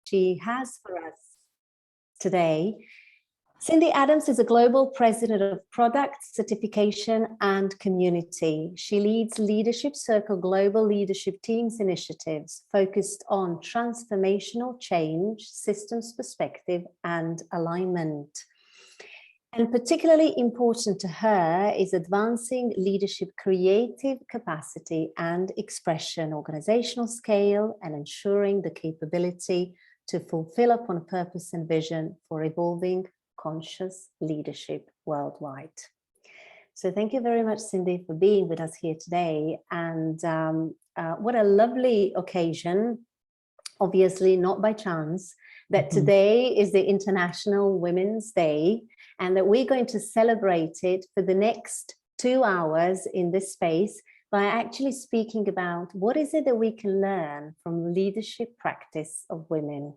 she has for us today. Cindy Adams is a global president of product certification and community. She leads Leadership Circle Global Leadership Teams initiatives focused on transformational change, systems perspective, and alignment. And particularly important to her is advancing leadership creative capacity and expression, organizational scale, and ensuring the capability to fulfill upon purpose and vision for evolving conscious leadership worldwide. So thank you very much, Cindy, for being with us here today. And what a lovely occasion, obviously not by chance, that today is the International Women's Day, and that we're going to celebrate it for the next 2 hours in this space by actually speaking about what is it that we can learn from leadership practice of women.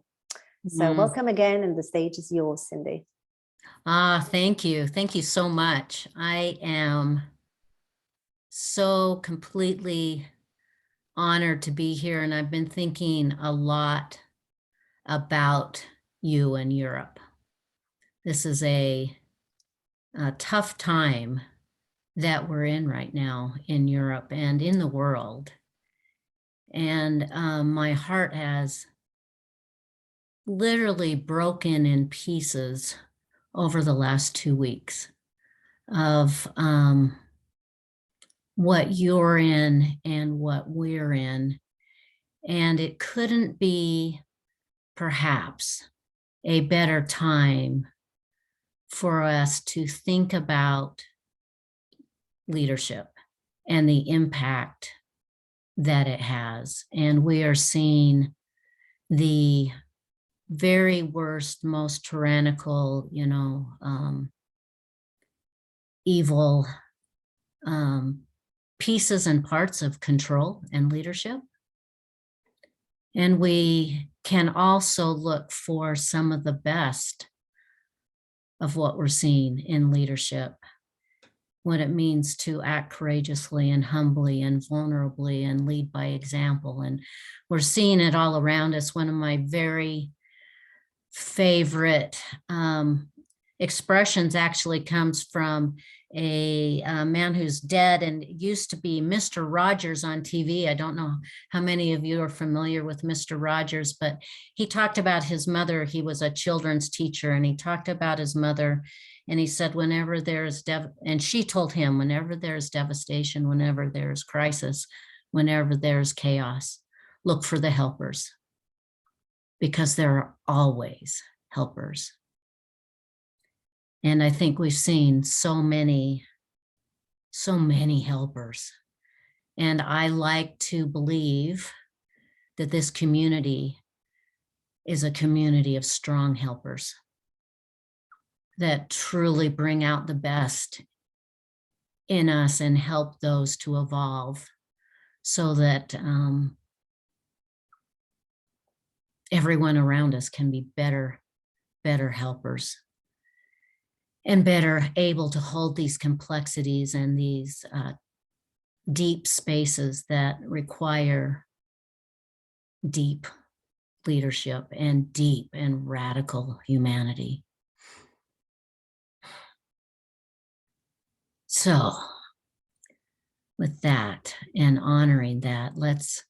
So welcome again, and the stage is yours, Cindy. Thank you. Thank you so much. I am so completely honored to be here, and I've been thinking a lot about you and Europe. This is a tough time that we're in right now in Europe and in the world. And my heart has literally broken in pieces over the last 2 weeks of what you're in and what we're in. And it couldn't be perhaps a better time for us to think about leadership and the impact that it has. And we are seeing the very worst, most tyrannical, evil pieces and parts of control and leadership. And we can also look for some of the best of what we're seeing in leadership, what it means to act courageously and humbly and vulnerably and lead by example. And we're seeing it all around us. One of my very favorite expressions actually comes from a man who's dead and used to be Mr. Rogers on TV. I don't know how many of you are familiar with Mr. Rogers, but he talked about his mother. He was a children's teacher, and he talked about his mother, and he said, whenever there's and she told him, whenever there's devastation, whenever there's crisis, whenever there's chaos, look for the helpers, because there are always helpers. And I think we've seen so many helpers. And I like to believe that this community is a community of strong helpers that truly bring out the best in us and help those to evolve so that everyone around us can be better helpers and better able to hold these complexities and these deep spaces that require deep leadership and deep and radical humanity. So with that and honoring that, let's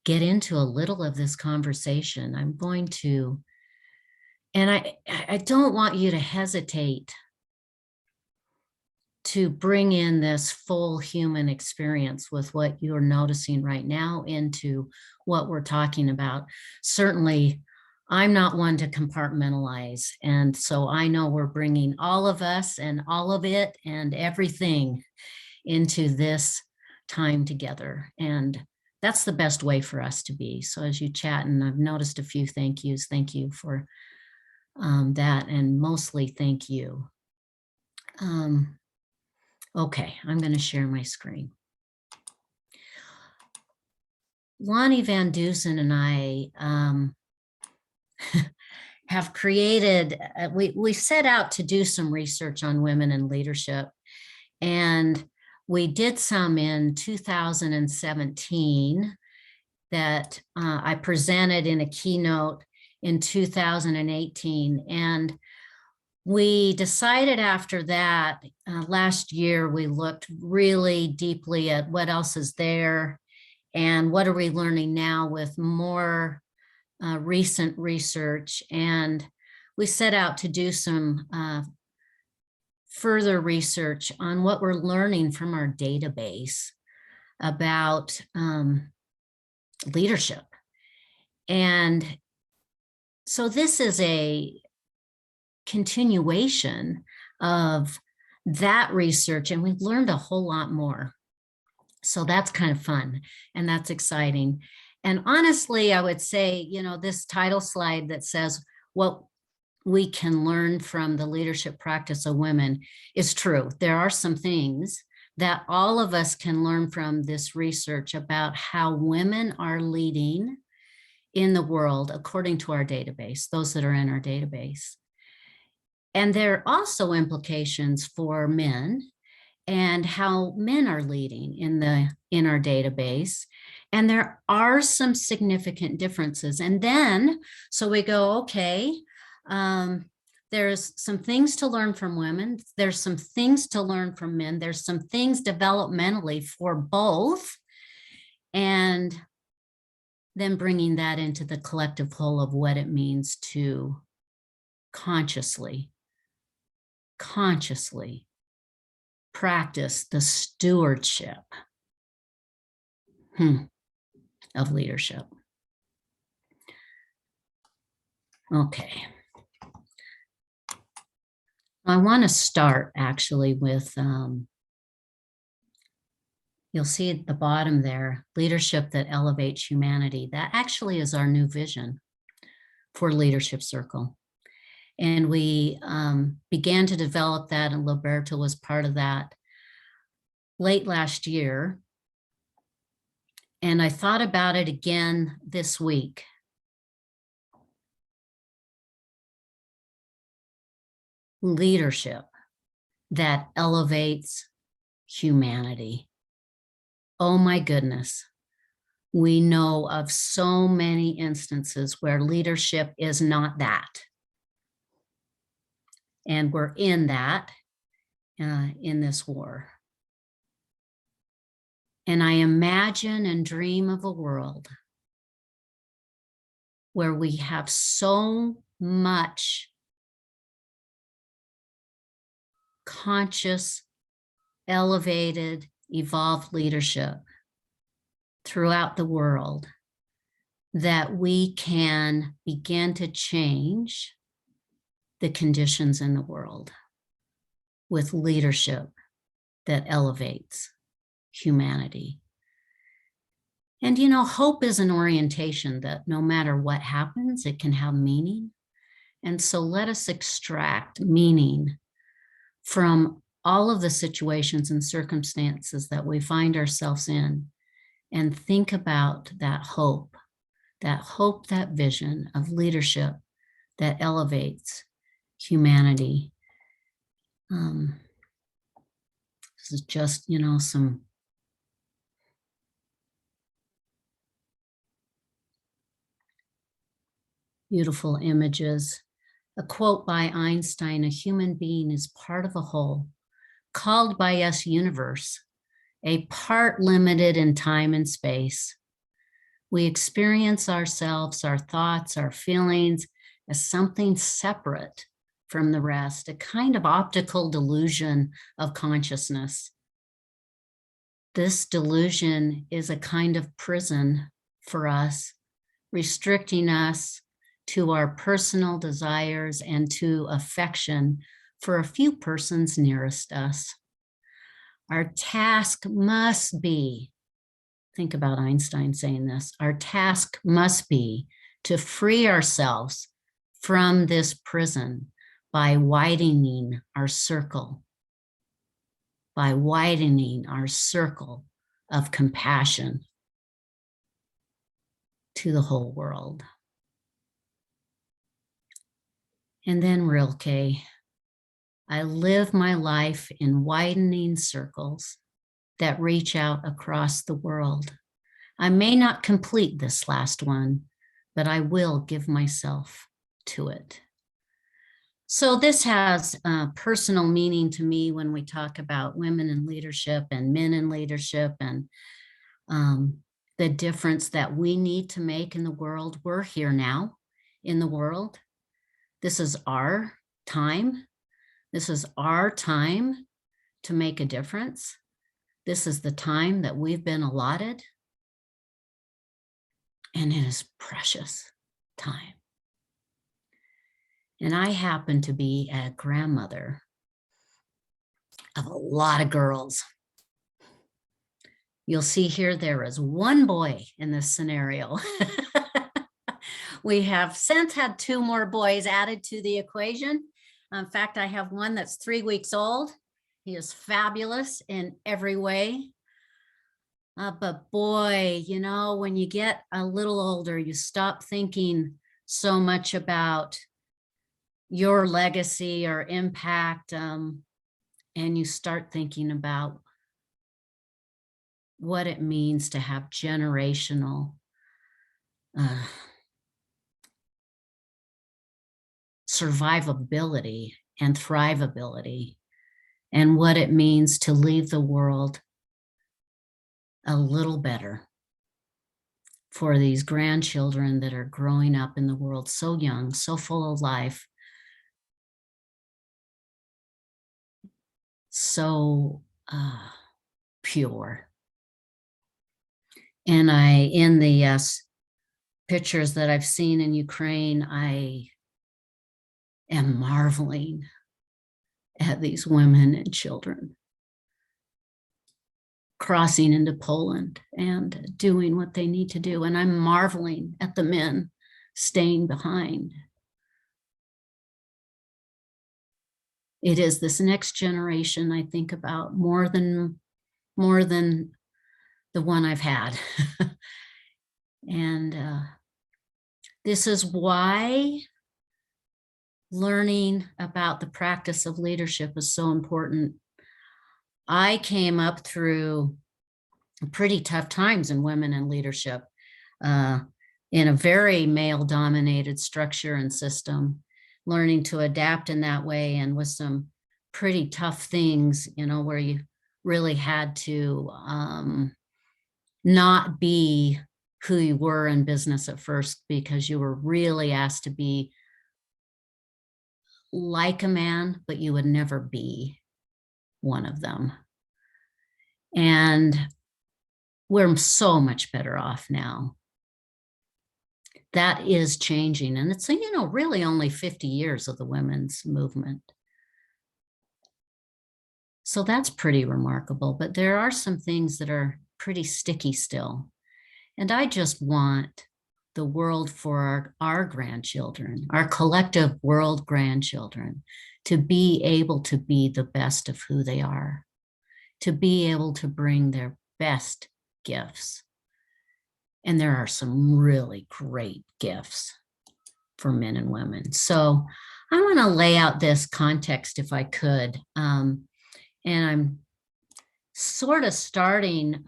get into a little of this conversation. I'm going to, and I don't want you to hesitate to bring in this full human experience with what you're noticing right now into what we're talking about. Certainly, I'm not one to compartmentalize. And so I know we're bringing all of us and all of it and everything into this time together. And that's the best way for us to be. So as you chat, and I've noticed a few thank yous. Thank you for that, and mostly thank you. Okay, I'm going to share my screen. Lonnie Van Dusen and I have created, we set out to do some research on women in leadership, and we did some in 2017 that I presented in a keynote in 2018. And we decided after that, last year, we looked really deeply at what else is there and what are we learning now with more recent research. And we set out to do some further research on what we're learning from our database about leadership. And so this is a continuation of that research, and we've learned a whole lot more. So that's kind of fun and that's exciting. And honestly, I would say, you know, this title slide that says what we can learn from the leadership practice of women is true. There are some things that all of us can learn from this research about how women are leading in the world according to our database, those that are in our database. And there are also implications for men and how men are leading in our database. And there are some significant differences. And then, so we go, okay, there's some things to learn from women. There's some things to learn from men. There's some things developmentally for both. And then bringing that into the collective whole of what it means to consciously practice the stewardship of leadership. Okay. I want to start actually with, you'll see at the bottom there, leadership that elevates humanity. That actually is our new vision for Leadership Circle. And we began to develop that, and Roberta was part of that late last year. And I thought about it again this week. Leadership that elevates humanity. Oh my goodness. We know of so many instances where leadership is not that. And we're in that, in this war. And I imagine and dream of a world where we have so much conscious, elevated, evolved leadership throughout the world that we can begin to change the conditions in the world with leadership that elevates humanity. And, you know, hope is an orientation that no matter what happens, it can have meaning. And so let us extract meaning from all of the situations and circumstances that we find ourselves in and think about that hope, that vision of leadership that elevates humanity. This is just, you know, some beautiful images. A quote by Einstein, "A human being is part of a whole, called by us universe, a part limited in time and space. We experience ourselves, our thoughts, our feelings as something separate from the rest, a kind of optical delusion of consciousness. This delusion is a kind of prison for us, restricting us to our personal desires and to affection for a few persons nearest us. Our task must be," think about Einstein saying this, "our task must be to free ourselves from this prison by widening our circle, of compassion to the whole world." And then Rilke, "I live my life in widening circles that reach out across the world. I may not complete this last one, but I will give myself to it. So this has personal meaning to me when we talk about women in leadership and men in leadership, and the difference that we need to make in the world. We're here now in the world. This is our time. This is our time to make a difference. This is the time that we've been allotted. And it is precious time. And I happen to be a grandmother of a lot of girls. You'll see here there is one boy in this scenario. We have since had 2 more boys added to the equation. In fact, I have one that's 3 weeks old. He is fabulous in every way. But boy, you know, when you get a little older, you stop thinking so much about your legacy or impact, and you start thinking about what it means to have generational survivability and thrivability, and what it means to leave the world a little better for these grandchildren that are growing up in the world so young, so full of life, so pure. And in the pictures that I've seen in Ukraine, I am marveling at these women and children crossing into Poland and doing what they need to do. And I'm marveling at the men staying behind. It is this next generation I think about more than the one I've had. And this is why learning about the practice of leadership is so important. I came up through pretty tough times in women in leadership, in a very male-dominated structure and system, learning to adapt in that way, and with some pretty tough things, you know, where you really had to not be who you were in business at first, because you were really asked to be like a man, but you would never be one of them. And we're so much better off now. That is changing. And it's, you know, really only 50 years of the women's movement. So that's pretty remarkable. But there are some things that are pretty sticky still. And I just want the world for our grandchildren, our collective world grandchildren, to be able to be the best of who they are, to be able to bring their best gifts. And there are some really great gifts for men and women. So I want to lay out this context if I could. And I'm sort of starting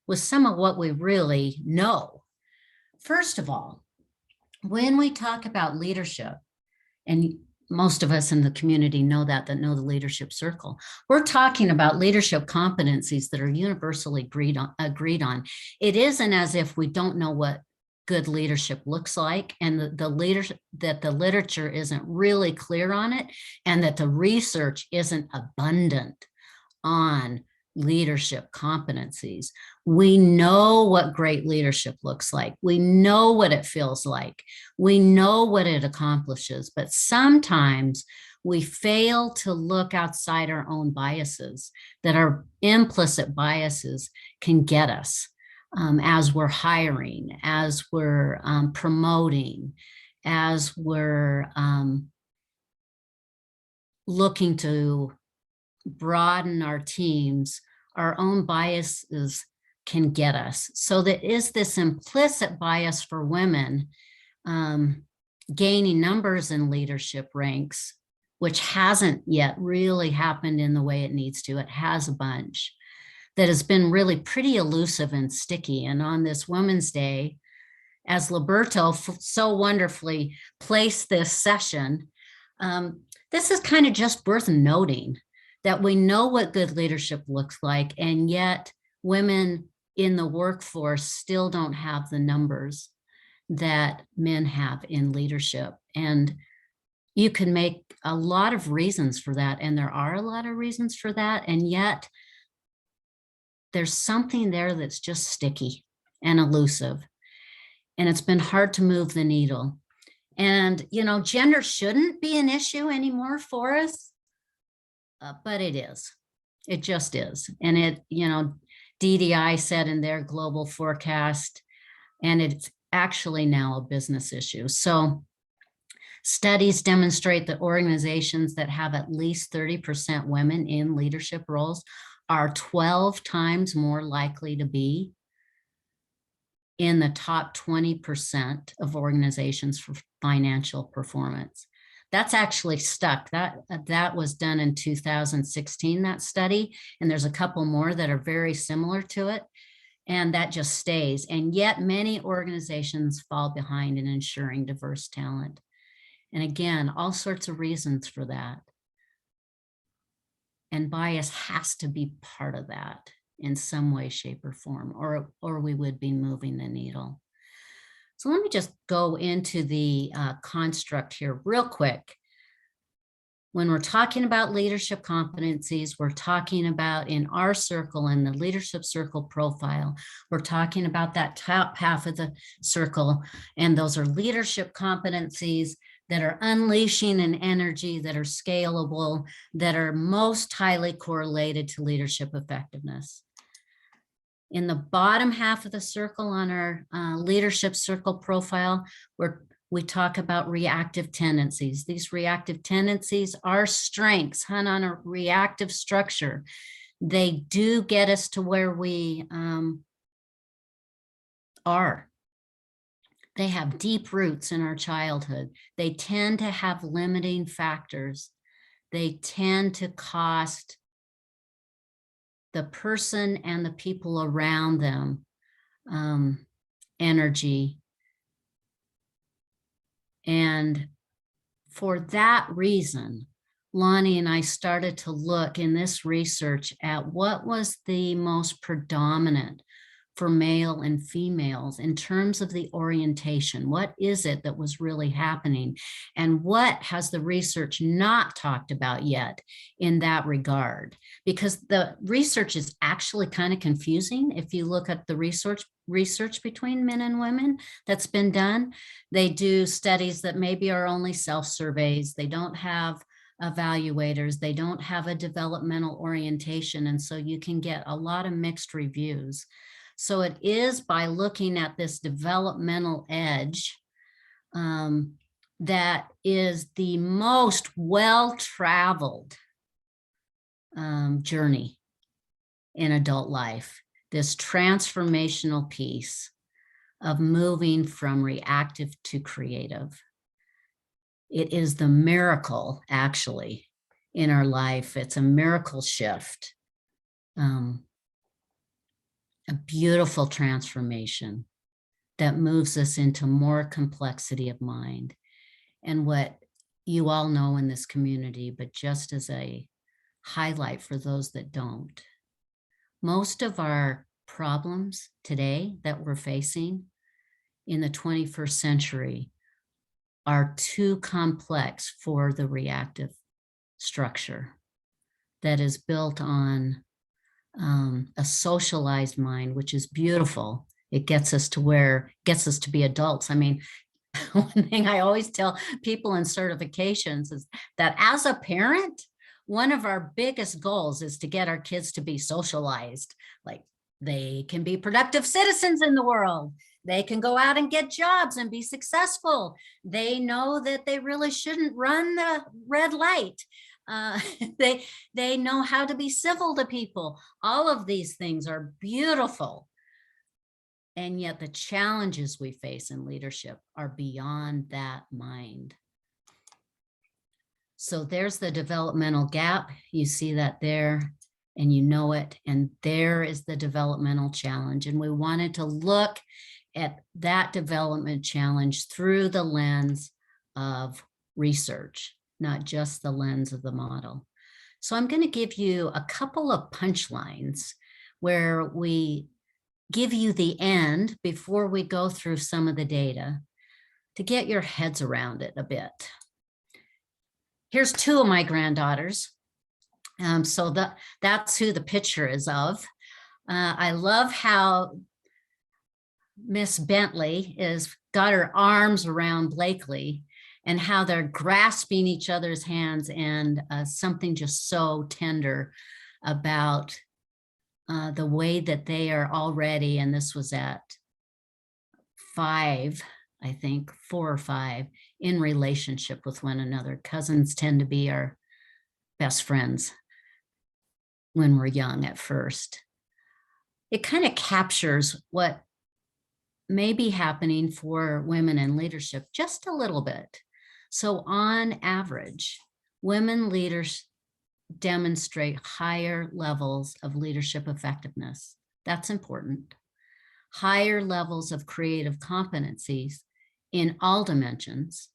with some of what we really know. First of all, when we talk about leadership, and most of us in the community know that know the leadership circle, we're talking about leadership competencies that are universally agreed on. It isn't as if we don't know what good leadership looks like, and the literature isn't really clear on it, and that the research isn't abundant on leadership competencies. We know what great leadership looks like. We know what it feels like. We know what it accomplishes, but sometimes we fail to look outside our own biases, that our implicit biases can get us as we're hiring, as we're promoting, as we're looking to broaden our teams. Our own biases can get us. So there is this implicit bias for women gaining numbers in leadership ranks, which hasn't yet really happened in the way it needs to. It has a bunch that has been really pretty elusive and sticky. And on this Women's Day, as Liberto so wonderfully placed this session, this is kind of just worth noting that we know what good leadership looks like, and yet women in the workforce still don't have the numbers that men have in leadership. And you can make a lot of reasons for that, and there are a lot of reasons for that, and yet there's something there that's just sticky and elusive, and it's been hard to move the needle. And, you know, gender shouldn't be an issue anymore for us, but it is. It just is. And it, you know, DDI said in their global forecast, and it's actually now a business issue. So studies demonstrate that organizations that have at least 30% women in leadership roles are 12 times more likely to be in the top 20% of organizations for financial performance. That's actually stuck. That was done in 2016, that study, and there's a couple more that are very similar to it, and that just stays. And yet many organizations fall behind in ensuring diverse talent. And again, all sorts of reasons for that. And bias has to be part of that in some way, shape, or form, or we would be moving the needle. So let me just go into the construct here real quick. When we're talking about leadership competencies, we're talking about, in our circle, in the leadership circle profile, we're talking about that top half of the circle, and those are leadership competencies that are unleashing an energy, that are scalable, that are most highly correlated to leadership effectiveness. In the bottom half of the circle on our leadership circle profile, we talk about reactive tendencies. These reactive tendencies are strengths, on a reactive structure. They do get us to where we are. They have deep roots in our childhood. They tend to have limiting factors. They tend to cost the person and the people around them energy. And for that reason, Lonnie and I started to look in this research at what was the most predominant for male and females in terms of the orientation. What is it that was really happening? And what has the research not talked about yet in that regard? Because the research is actually kind of confusing. If you look at the research between men and women that's been done, they do studies that maybe are only self-surveys. They don't have evaluators. They don't have a developmental orientation. And so you can get a lot of mixed reviews. So it is by looking at this developmental edge that is the most well-traveled journey in adult life, this transformational piece of moving from reactive to creative. It is the miracle, actually, in our life. It's a miracle shift. A beautiful transformation that moves us into more complexity of mind. And what you all know in this community, but just as a highlight for those that don't, most of our problems today that we're facing in the 21st century are too complex for the reactive structure that is built on a socialized mind, which is beautiful. It gets us to be adults. I mean, one thing I always tell people in certifications is that as a parent, one of our biggest goals is to get our kids to be socialized. Like, they can be productive citizens in the world. They can go out and get jobs and be successful. They know that they really shouldn't run the red light. They know how to be civil to people. All of these things are beautiful. And yet the challenges we face in leadership are beyond that mind. So there's the developmental gap. You see that there, and you know it. And there is the developmental challenge. And we wanted to look at that development challenge through the lens of research, not just the lens of the model. So I'm going to give you a couple of punchlines where we give you the end before we go through some of the data to get your heads around it a bit. Here's two of my granddaughters. So that's who the picture is of. I love how Miss Bentley is got her arms around Blakely and how they're grasping each other's hands, and something just so tender about the way that they are already, and this was at 5, I think 4 or 5, in relationship with one another. Cousins tend to be our best friends when we're young at first. It kind of captures what may be happening for women in leadership just a little bit. So on average, women leaders demonstrate higher levels of leadership effectiveness. That's important. Higher levels of creative competencies in all dimensions.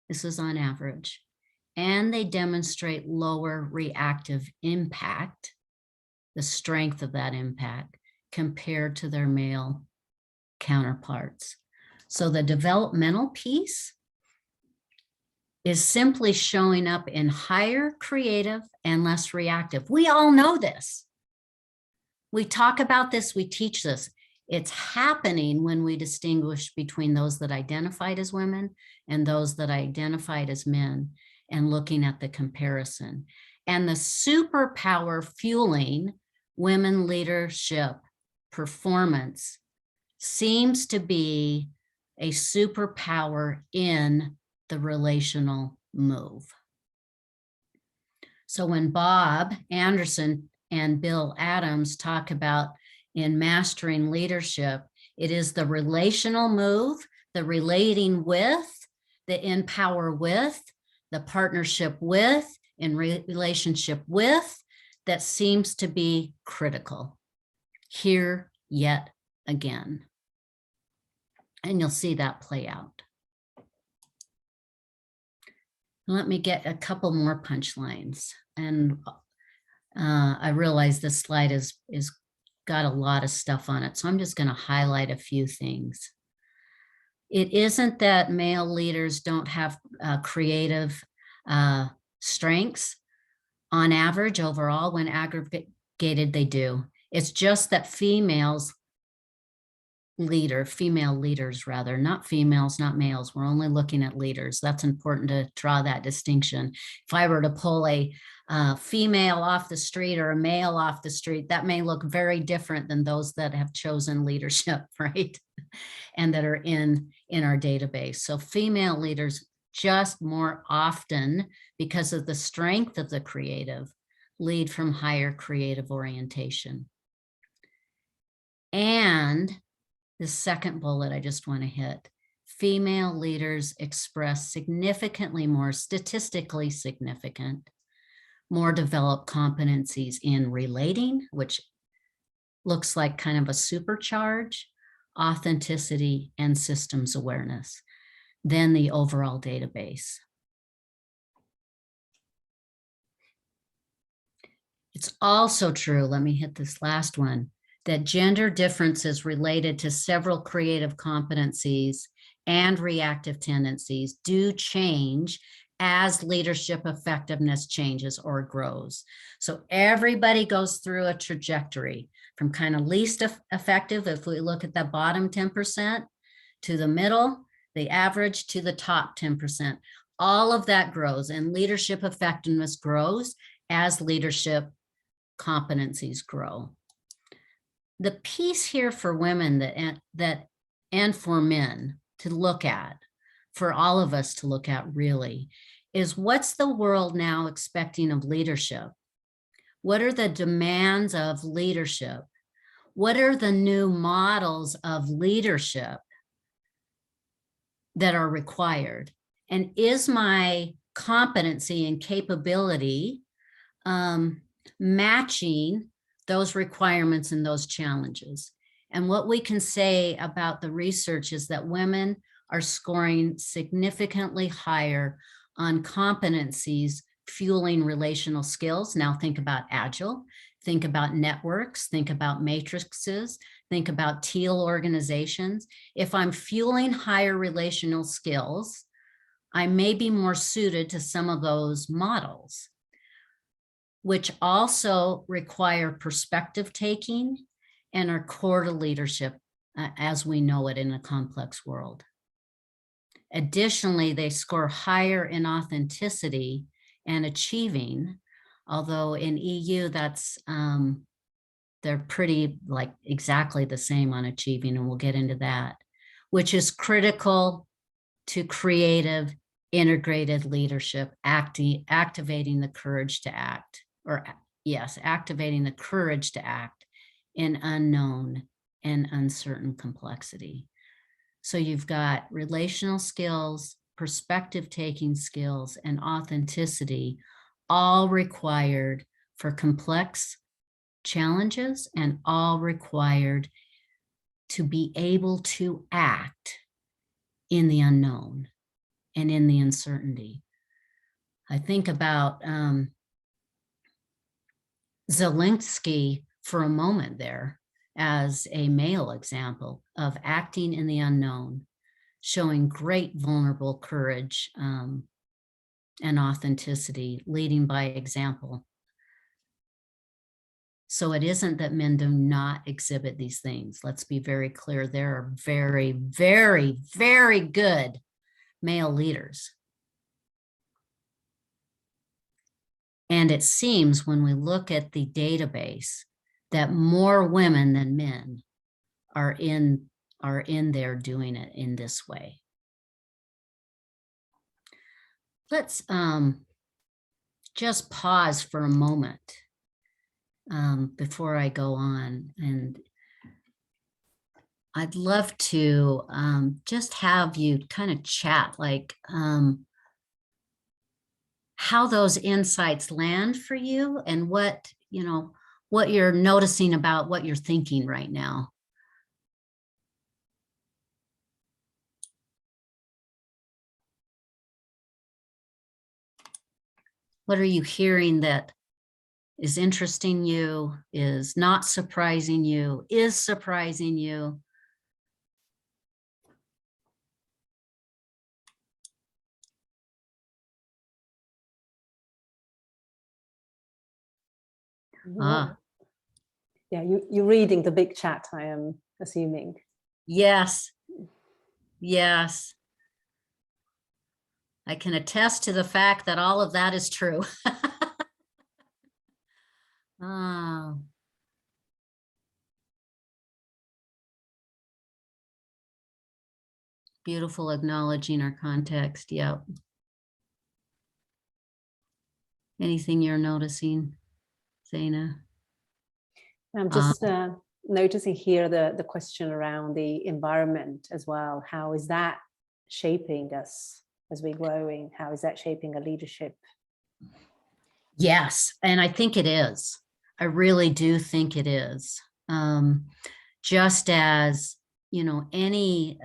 This is on average. And they demonstrate lower reactive impact, the strength of that impact compared to their male counterparts. So the developmental piece is simply showing up in higher creative and less reactive. We all know this. We talk about this, we teach this. It's happening when we distinguish between those that identified as women and those that identified as men, and looking at the comparison. And the superpower fueling women leadership performance seems to be a superpower in the relational move. So when Bob Anderson and Bill Adams talk about in mastering leadership, it is the relational move, the relating with, the empower with, the partnership with, in relationship with, that seems to be critical here yet again. And you'll see that play out. Let me get a couple more punchlines. And I realize this slide is got a lot of stuff on it, so I'm just going to highlight a few things. It isn't that male leaders don't have creative strengths. On average, overall, when aggregated, they do. It's just that female leaders rather, not females, not males. We're only looking at leaders. That's important to draw that distinction. If I were to pull a female off the street or a male off the street, that may look very different than those that have chosen leadership, right? And that are in our database. So female leaders just more often, because of the strength of the creative, lead from higher creative orientation. And the second bullet I just want to hit, female leaders express significantly more, statistically significant, more developed competencies in relating, which looks like kind of a supercharge, authenticity, and systems awareness than the overall database. It's also true, let me hit this last one, that gender differences related to several creative competencies and reactive tendencies do change as leadership effectiveness changes or grows. So everybody goes through a trajectory from kind of least effective, if we look at the bottom 10%, to the middle, the average, to the top 10%. All of that grows, and leadership effectiveness grows as leadership competencies grow. The piece here for women and for men to look at, for all of us to look at really, is what's the world now expecting of leadership? What are the demands of leadership? What are the new models of leadership that are required? And is my competency and capability matching those requirements and those challenges? And what we can say about the research is that women are scoring significantly higher on competencies fueling relational skills. Now think about Agile, think about networks, think about matrices, think about teal organizations. If I'm fueling higher relational skills, I may be more suited to some of those models, which also require perspective taking and are core to leadership as we know it in a complex world. Additionally, they score higher in authenticity and achieving, although in EU that's they're pretty like exactly the same on achieving, and we'll get into that, which is critical to creative integrated leadership, activating the courage to act, or yes, activating the courage to act in unknown and uncertain complexity. So you've got relational skills, perspective taking skills, and authenticity, all required for complex challenges and all required to be able to act in the unknown and in the uncertainty. I think about Zelensky for a moment there as a male example of acting in the unknown, showing great vulnerable courage and authenticity, leading by example. So it isn't that men do not exhibit these things. Let's be very clear. There are very, very, very good male leaders. And it seems when we look at the database that more women than men are in there doing it in this way. Let's just pause for a moment before I go on, and I'd love to just have you kind of chat like how those insights land for you and what, you know, what you're noticing about what you're thinking right now. What are you hearing that is interesting you, is not surprising you, is surprising you? Ah, yeah, you're reading the big chat, I am assuming. yes, yes. I can attest to the fact that all of that is true. Oh. Beautiful, acknowledging our context. Yep. Anything you're noticing, Zaina? I'm just noticing here the question around the environment as well. How is that shaping us as we're growing? How is that shaping our leadership? Yes, and I think it is. I really do think it is. Just as, you know, any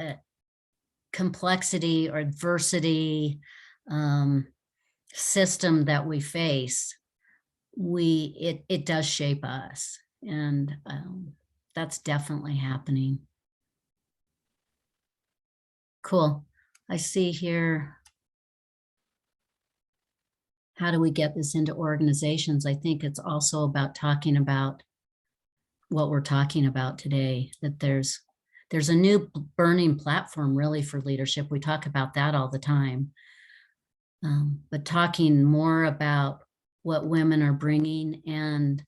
complexity or adversity system that we face, it does shape us, and that's definitely happening. Cool. I see here. How do we get this into organizations? I think it's also about talking about what we're talking about today, that there's a new burning platform really for leadership. We talk about that all the time. But talking more about what women are bringing and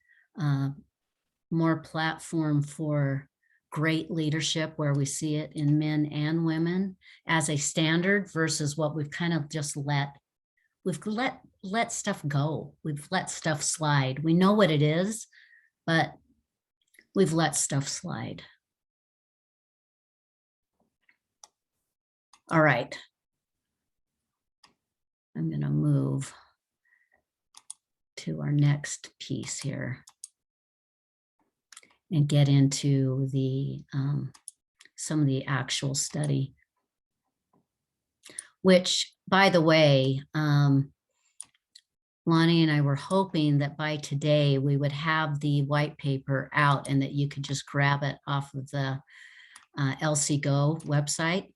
more platform for great leadership where we see it in men and women as a standard versus what we've kind of just we've let stuff go. We've let stuff slide. We know what it is, but we've let stuff slide. All right. I'm going to move to our next piece here. and get into the some of the actual study, which, by the way, Lonnie and I were hoping that by today we would have the white paper out and that you could just grab it off of the LCGO website.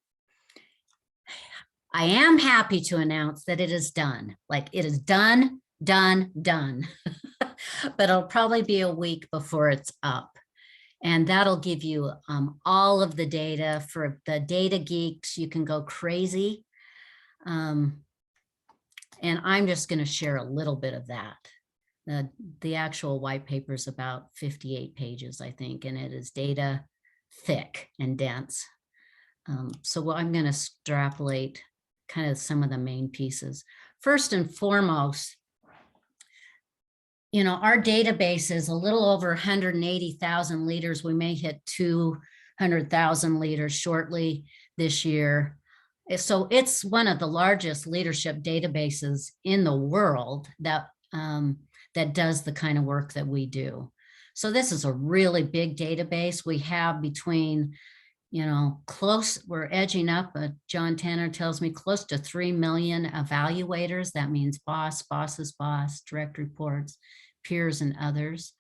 I am happy to announce that it is done. Like, it is done. But it'll probably be a week before it's up. And that'll give you all of the data. For the data geeks, you can go crazy. And I'm just going to share a little bit of that. The actual white paper is about 58 pages, I think, and it is data thick and dense. So I'm going to extrapolate kind of some of the main pieces. First and foremost, you know, our database is a little over 180,000 liters. We may hit 200,000 liters shortly this year. So it's one of the largest leadership databases in the world that that does the kind of work that we do. So this is a really big database. We have between, you know, we're edging up, John Tanner tells me, close to 3 million evaluators. That means boss, boss's boss, direct reports, peers, and others.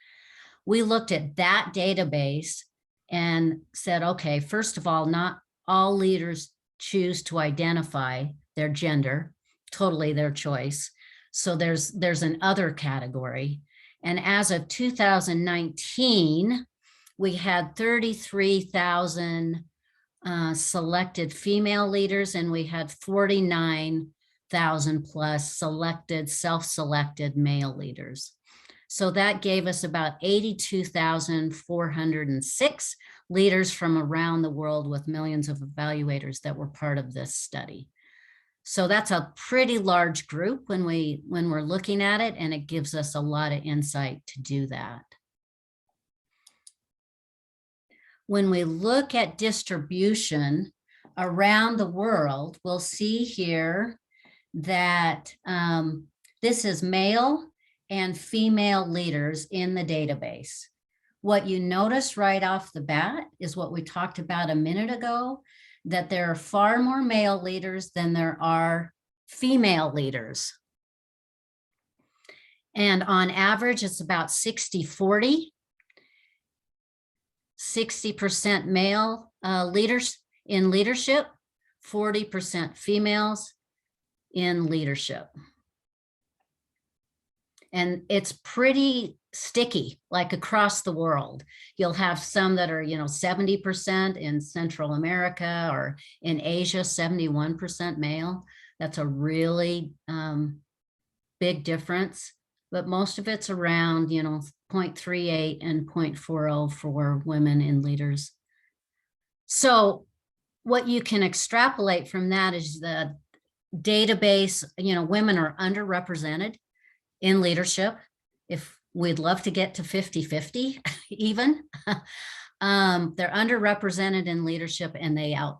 We looked at that database and said, okay, first of all, not all leaders choose to identify their gender, totally their choice. So there's an other category. And as of 2019, we had 33,000 selected female leaders, and we had 49,000 plus selected, self-selected male leaders. So that gave us about 82,406 leaders from around the world with millions of evaluators that were part of this study. So that's a pretty large group when we're looking at it, and it gives us a lot of insight to do that. When we look at distribution around the world, we'll see here that this is male and female leaders in the database. What you notice right off the bat is what we talked about a minute ago, that there are far more male leaders than there are female leaders. And on average, it's about 60-40. 60% male leaders in leadership, 40% females in leadership. And it's pretty sticky, like across the world. You'll have some that are, you know, 70% in Central America, or in Asia, 71% male. That's a really big difference. But most of it's around, you know, 0.38 and 0.40 for women in leaders. So what you can extrapolate from that is the database, you know, women are underrepresented in leadership. If we'd love to get to 50-50 even, they're underrepresented in leadership, and they are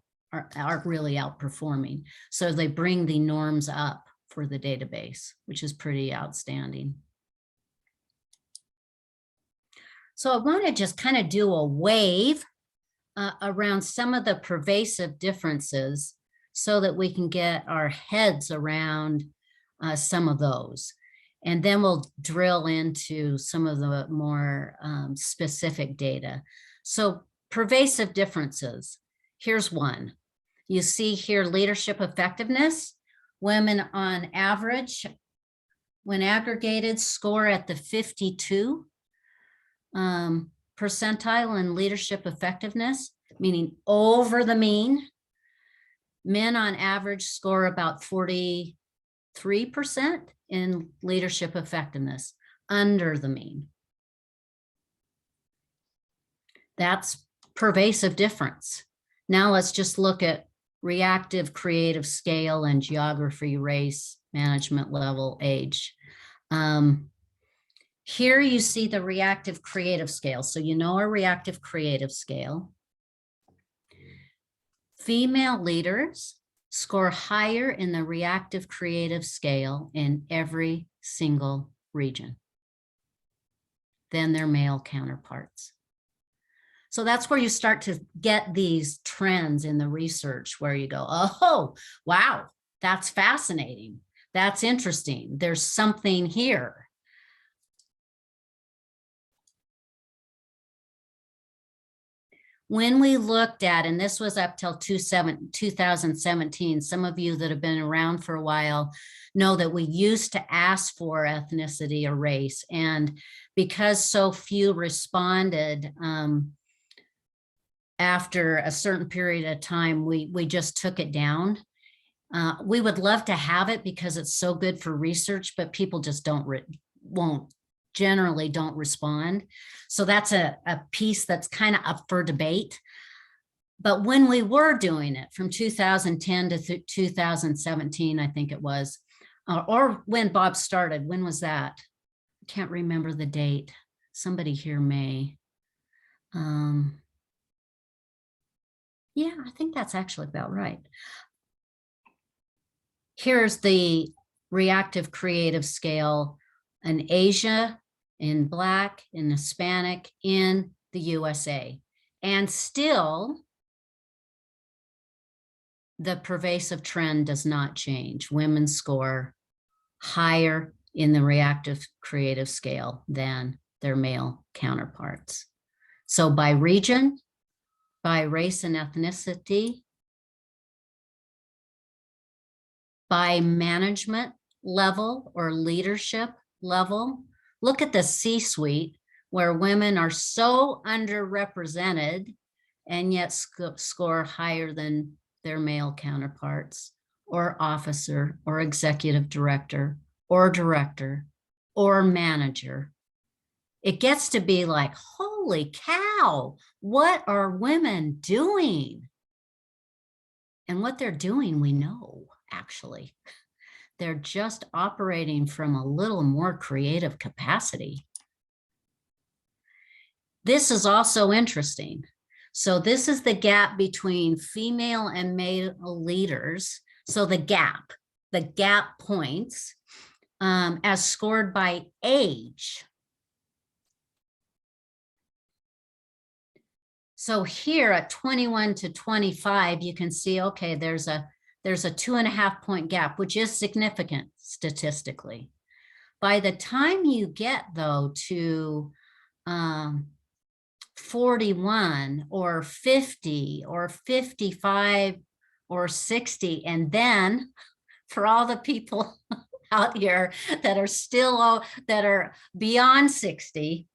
really outperforming. So they bring the norms up for the database, which is pretty outstanding. So I want to just kind of do a wave around some of the pervasive differences so that we can get our heads around some of those. And then we'll drill into some of the more specific data. So pervasive differences. Here's one. You see here leadership effectiveness. Women on average, when aggregated, score at the 52 percentile in leadership effectiveness, meaning over the mean. Men on average score about 43% in leadership effectiveness, under the mean. That's pervasive difference. Now let's just look at reactive, creative scale, and geography, race, management level, age. Here you see the reactive creative scale. So you know our reactive creative scale. Female leaders score higher in the reactive creative scale in every single region than their male counterparts. So that's where you start to get these trends in the research where you go, oh, wow, that's fascinating. That's interesting. There's something here. When we looked at, and this was up till 2017, some of you that have been around for a while know that we used to ask for ethnicity or race. And because so few responded, after a certain period of time, we just took it down. We would love to have it because it's so good for research, but people just generally don't respond. So that's a piece that's kind of up for debate. But when we were doing it from 2010 to 2017, I think it was, or when Bob started, when was that? I can't remember the date. Somebody here may. Yeah, I think that's actually about right. Here's the reactive creative scale in Asia, in Black, in Hispanic, in the USA. And still, the pervasive trend does not change. Women score higher in the reactive creative scale than their male counterparts. So by region, by race and ethnicity, by management level or leadership level. Look at the C-suite where women are so underrepresented and yet score higher than their male counterparts, or officer, or executive director, or manager. It gets to be like, holy cow, what are women doing? And what they're doing, we know, actually. They're just operating from a little more creative capacity. This is also interesting. So this is the gap between female and male leaders. So the gap points as scored by age. So here at 21 to 25, you can see, okay, there's a 2.5 point gap, which is significant statistically. By the time you get though to 41 or 50 or 55 or 60, and then for all the people out here that are beyond 60,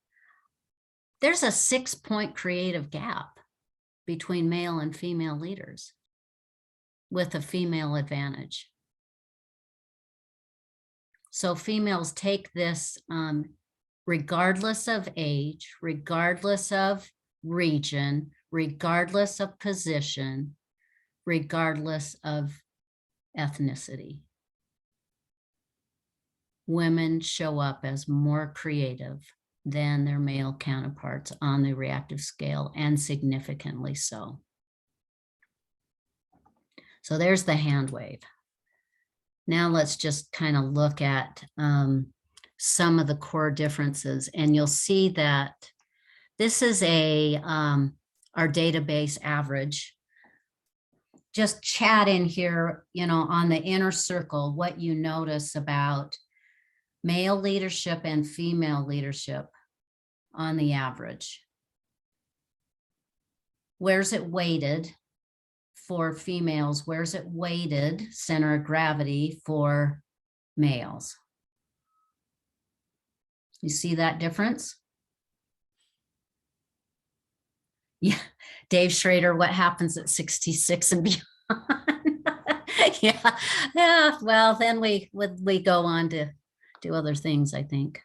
there's a 6 point creative gap between male and female leaders with a female advantage. So females take this regardless of age, regardless of region, regardless of position, regardless of ethnicity. Women show up as more creative than their male counterparts on the reactive scale, and significantly so. So there's the hand wave. Now let's just kind of look at some of the core differences, and you'll see that this is our database average. Just chat in here, on the inner circle, what you notice about male leadership and female leadership on the average. Where's it weighted for females? Where's it weighted, center of gravity, for males? You see that difference? Yeah, Dave Schrader, what happens at 66 and beyond? yeah. Well, then we go on to do other things, I think.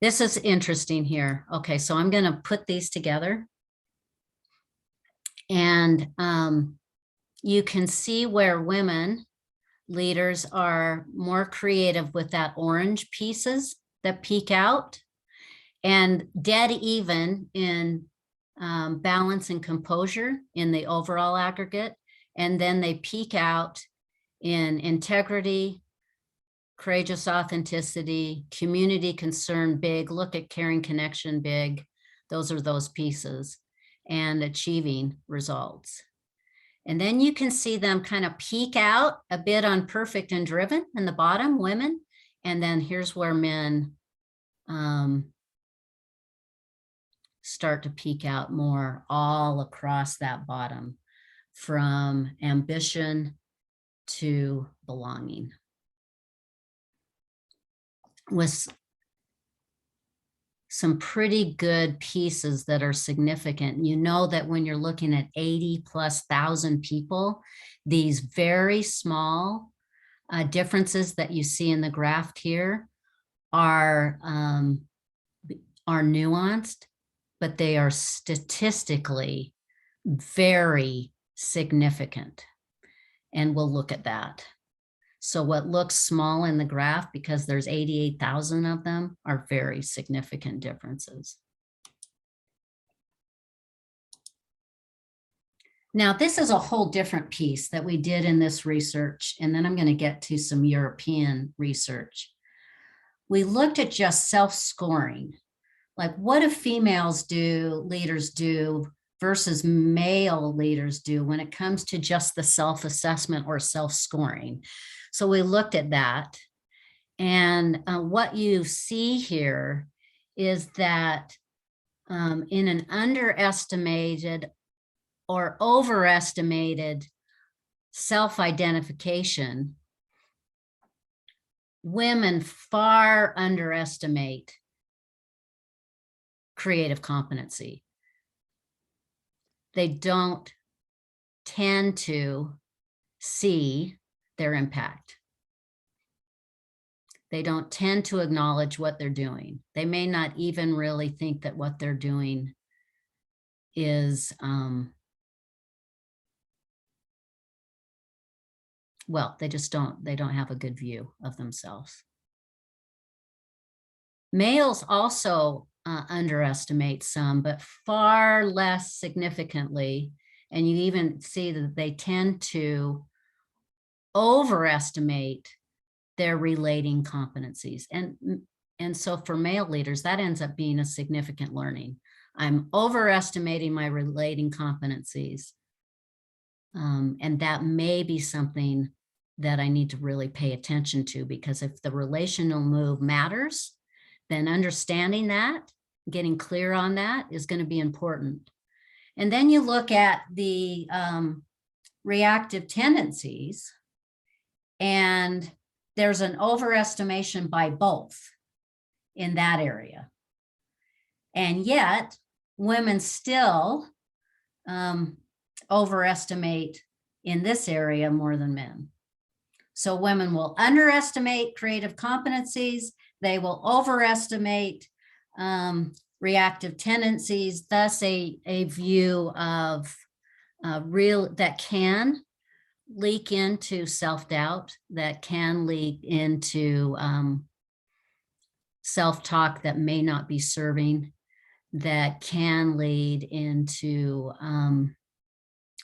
This is interesting here. Okay, so I'm going to put these together. And you can see where women leaders are more creative with that orange pieces that peek out, and dead even in balance and composure in the overall aggregate. And then they peak out in integrity, courageous authenticity, community concern, big, look at caring connection, big, Those are those pieces, and achieving results. And then you can see them kind of peak out a bit on perfect and driven in the bottom, women. And then here's where men start to peak out more all across that bottom, from ambition to belonging, with some pretty good pieces that are significant. You know that when you're looking at 80,000+ people, these very small differences that you see in the graph here are nuanced, but they are statistically very significant. And we'll look at that. So what looks small in the graph, because there's 88,000 of them, are very significant differences. Now, this is a whole different piece that we did in this research, and then I'm going to get to some European research. We looked at just self-scoring, like what do females do, leaders do, versus male leaders do when it comes to just the self-assessment or self-scoring. So we looked at that, and what you see here is that in an underestimated or overestimated self-identification, women far underestimate creative competency. They don't tend to see their impact. They don't tend to acknowledge what they're doing. They may not even really think that what they're doing is, well, they don't have a good view of themselves. Males also underestimate some, but far less significantly. And you even see that they tend to overestimate their relating competencies. And so for male leaders, that ends up being a significant learning. I'm overestimating my relating competencies. And that may be something that I need to really pay attention to, because if the relational move matters, then understanding that, getting clear on that is going to be important. And then you look at the reactive tendencies, and there's an overestimation by both in that area. And yet women still overestimate in this area more than men. So women will underestimate creative competencies. They will overestimate reactive tendencies, thus a view of that can leak into self-doubt, that can leak into self-talk that may not be serving, that can lead into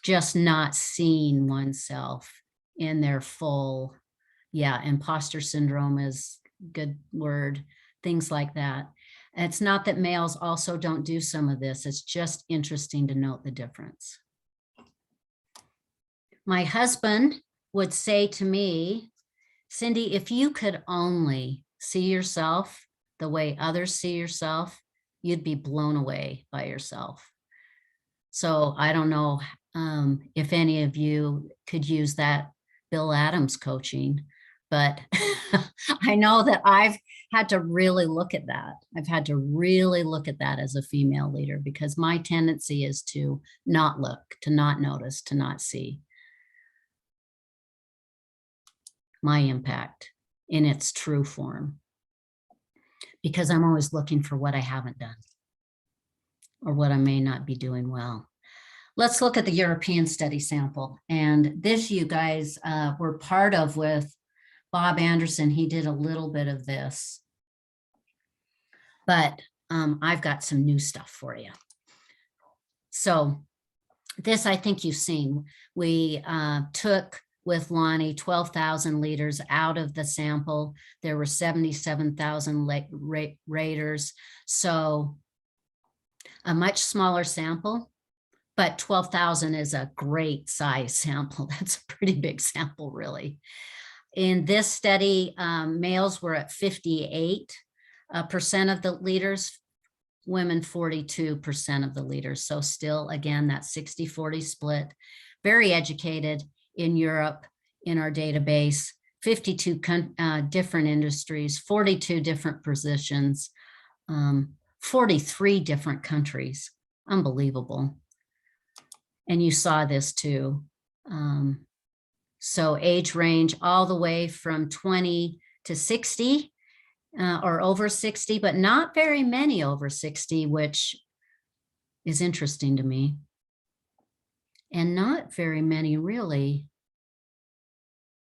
just not seeing oneself in their full, imposter syndrome is a good word, things like that. And it's not that males also don't do some of this, it's just interesting to note the difference. My husband would say to me, Cindy, if you could only see yourself the way others see yourself, you'd be blown away by yourself. So I don't know if any of you could use that Bill Adams coaching, but I know that I've had to really look at that. I've had to really look at that as a female leader, because my tendency is to not look, to not notice, to not see my impact in its true form, because I'm always looking for what I haven't done or what I may not be doing well. Let's look at the European study sample. And this you guys were part of with Bob Anderson. He did a little bit of this, but I've got some new stuff for you. So this, I think you've seen. We took with Lonnie 12,000 leaders out of the sample. There were 77,000 raters. So a much smaller sample, but 12,000 is a great size sample. That's a pretty big sample, really. In this study, males were at 58% of the leaders, women 42% of the leaders. So still, again, that 60-40 split. Very educated in Europe in our database, 52 different industries, 42 different positions, 43 different countries. Unbelievable. And you saw this too. So age range all the way from 20 to 60 or over 60, but not very many over 60, which is interesting to me. And not very many really.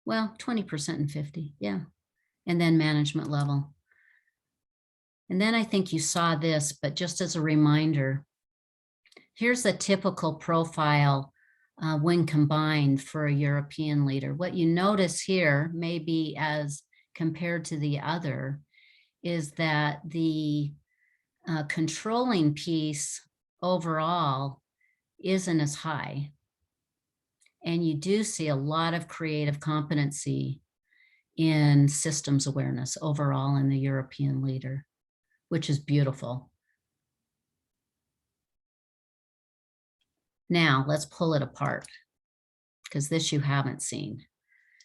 Well, 20% and 50, yeah. And then management level. And then I think you saw this, but just as a reminder, here's a typical profile when combined for a European leader. What you notice here, maybe as compared to the other, is that the controlling piece overall isn't as high. And you do see a lot of creative competency in systems awareness overall in the European leader, which is beautiful. Now let's pull it apart, because this you haven't seen.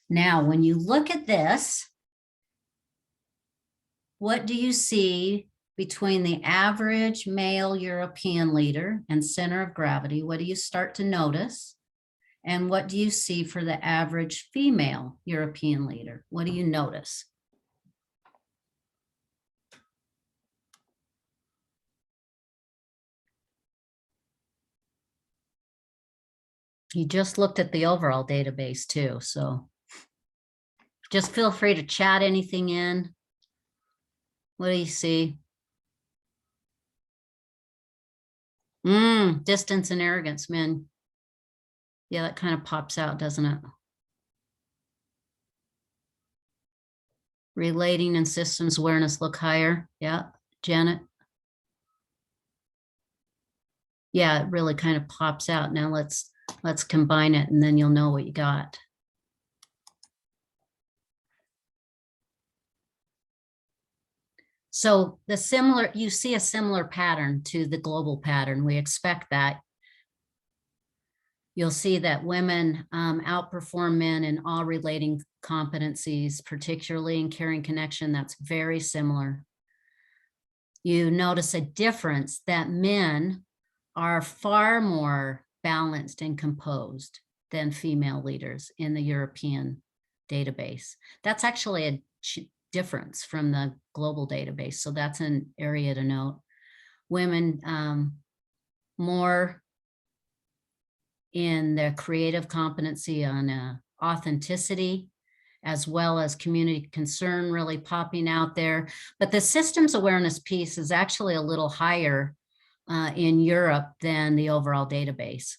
Now, when you look at this, what do you see between the average male European leader and center of gravity? What do you start to notice? And what do you see for the average female European leader? What do you notice? You just looked at the overall database too, so just feel free to chat anything in. What do you see? Distance and arrogance, man. Yeah, that kind of pops out, doesn't it? Relating and systems awareness look higher. Yeah, Janet. Yeah, it really kind of pops out. Now let's combine it and then you'll know what you got. So you see a similar pattern to the global pattern. We expect that. You'll see that women outperform men in all relating competencies, particularly in caring connection. That's very similar. You notice a difference that men are far more balanced and composed than female leaders in the European database. That's actually a difference from the global database. So that's an area to note. Women more in their creative competency on authenticity, as well as community concern really popping out there. But the systems awareness piece is actually a little higher in Europe than the overall database.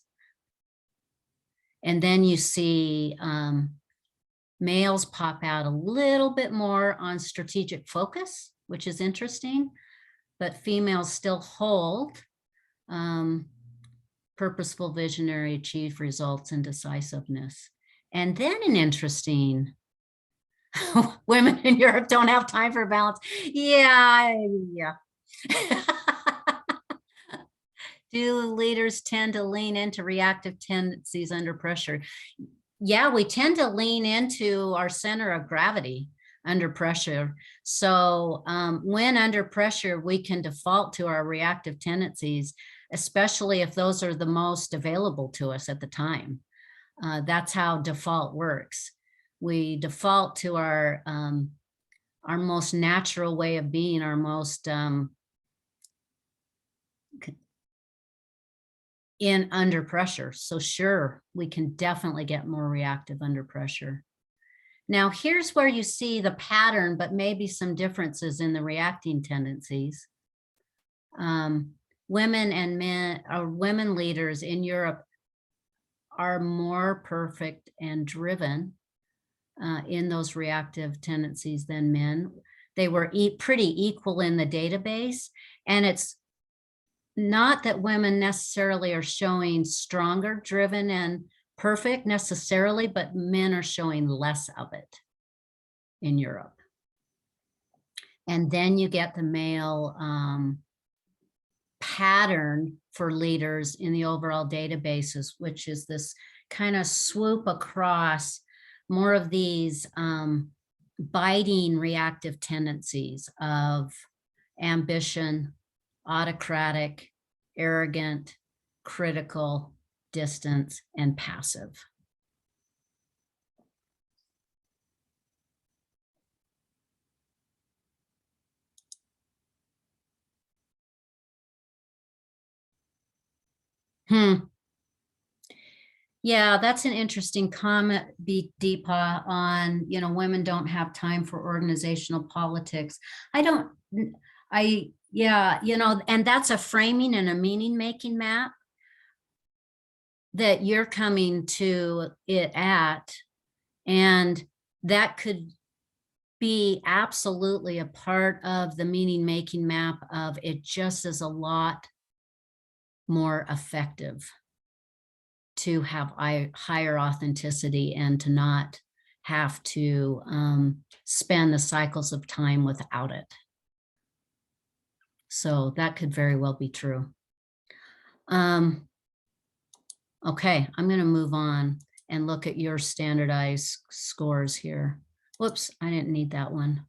And then you see males pop out a little bit more on strategic focus, which is interesting, but females still hold purposeful, visionary, achieve results, and decisiveness. And then an interesting, women in Europe don't have time for balance. Yeah. Do leaders tend to lean into reactive tendencies under pressure? Yeah, we tend to lean into our center of gravity under pressure. So when under pressure, we can default to our reactive tendencies, especially if those are the most available to us at the time. That's how default works. We default to our most natural way of being, our most in under pressure. So sure, we can definitely get more reactive under pressure. Now, here's where you see the pattern, but maybe some differences in the reacting tendencies. Women and men, women leaders in Europe are more perfect and driven in those reactive tendencies than men. They were pretty equal in the database, and it's not that women necessarily are showing stronger, driven, and perfect necessarily, but men are showing less of it in Europe. And then you get the male pattern for leaders in the overall databases, which is this kind of swoop across more of these biting reactive tendencies of ambition, autocratic, arrogant, critical, distant, and passive. Yeah, that's an interesting comment, Deepa, on, women don't have time for organizational politics. And that's a framing and a meaning making map that you're coming to it at. And that could be absolutely a part of the meaning making map of it just is a lot more effective to have higher authenticity and to not have to spend the cycles of time without it. So that could very well be true. Okay, I'm going to move on and look at your standardized scores here. Whoops, I didn't need that one.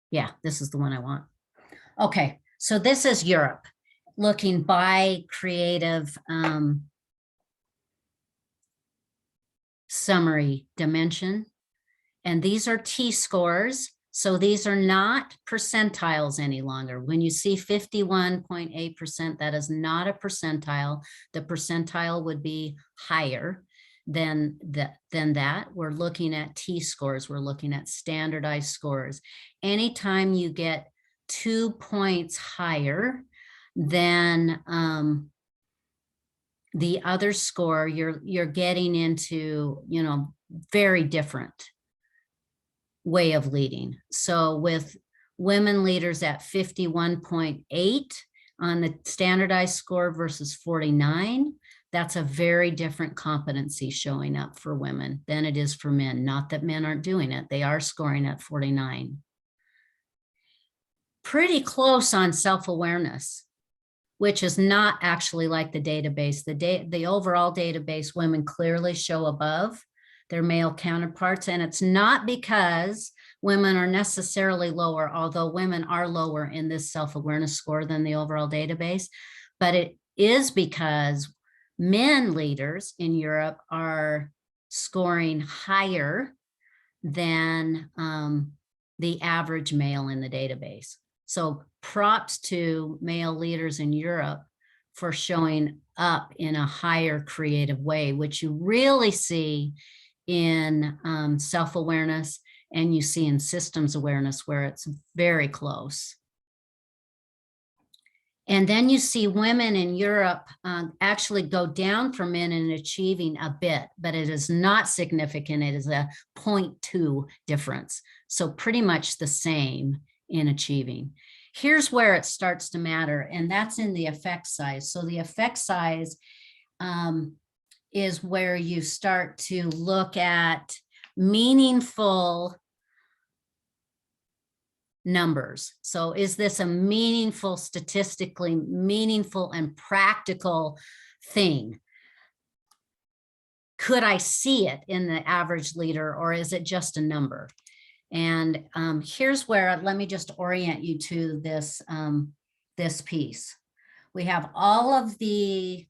Yeah, this is the one I want. Okay, so this is Europe, looking by creative summary dimension. And these are T-scores. So these are not percentiles any longer. When you see 51.8%, that is not a percentile. The percentile would be higher than that. We're looking at T-scores. We're looking at standardized scores. Anytime you get 2 points higher than the other score, you're getting into, very different way of leading. So with women leaders at 51.8 on the standardized score versus 49, that's a very different competency showing up for women than it is for men. Not that men aren't doing it. They are scoring at 49. Pretty close on self-awareness, which is not actually like the database. The overall database, women clearly show above their male counterparts. And it's not because women are necessarily lower, although women are lower in this self-awareness score than the overall database, but it is because men leaders in Europe are scoring higher than the average male in the database. So props to male leaders in Europe for showing up in a higher creative way, which you really see in self-awareness and you see in systems awareness where it's very close. And then you see women in Europe actually go down for men in achieving a bit, but it is not significant. It is a 0.2 difference. So pretty much the same in achieving. Here's where it starts to matter, and that's in the effect size. So the effect size is where you start to look at meaningful numbers. So is this a meaningful, statistically meaningful and practical thing? Could I see it in the average leader, or is it just a number? And here's where, let me just orient you to this, this piece. We have all of the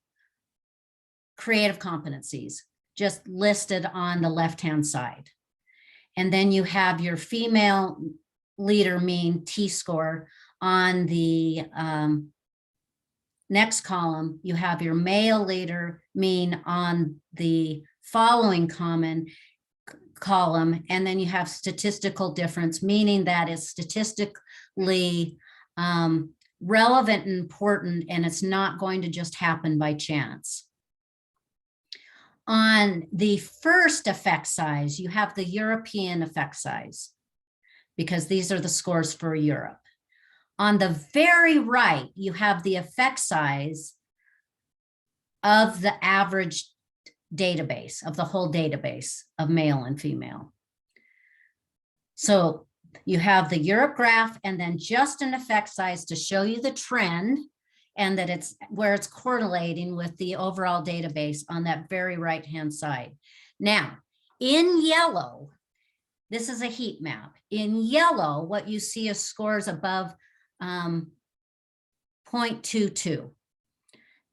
creative competencies just listed on the left-hand side. And then you have your female leader mean T-score on the next column. You have your male leader mean on the following common column, and then you have statistical difference, meaning that it's statistically relevant and important, and it's not going to just happen by chance. On the first effect size, you have the European effect size, because these are the scores for Europe. On the very right, you have the effect size of the average database, of the whole database of male and female. So you have the Europe graph and then just an effect size to show you the trend and that it's where it's correlating with the overall database on that very right-hand side. Now, in yellow, this is a heat map. In yellow, what you see is scores above 0.22.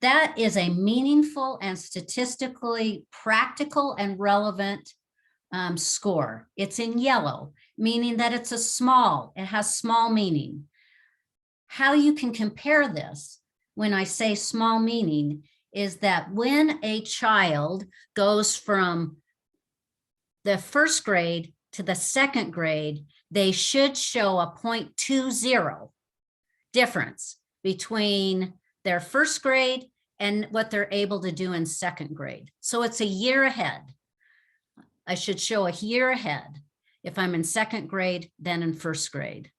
That is a meaningful and statistically practical and relevant score. It's in yellow, meaning that it's it has small meaning. How you can compare this when I say small meaning is that when a child goes from the first grade to the second grade, they should show a 0.20 difference between their first grade and what they're able to do in second grade. So it's a year ahead. I should show a year ahead if I'm in second grade than in first grade.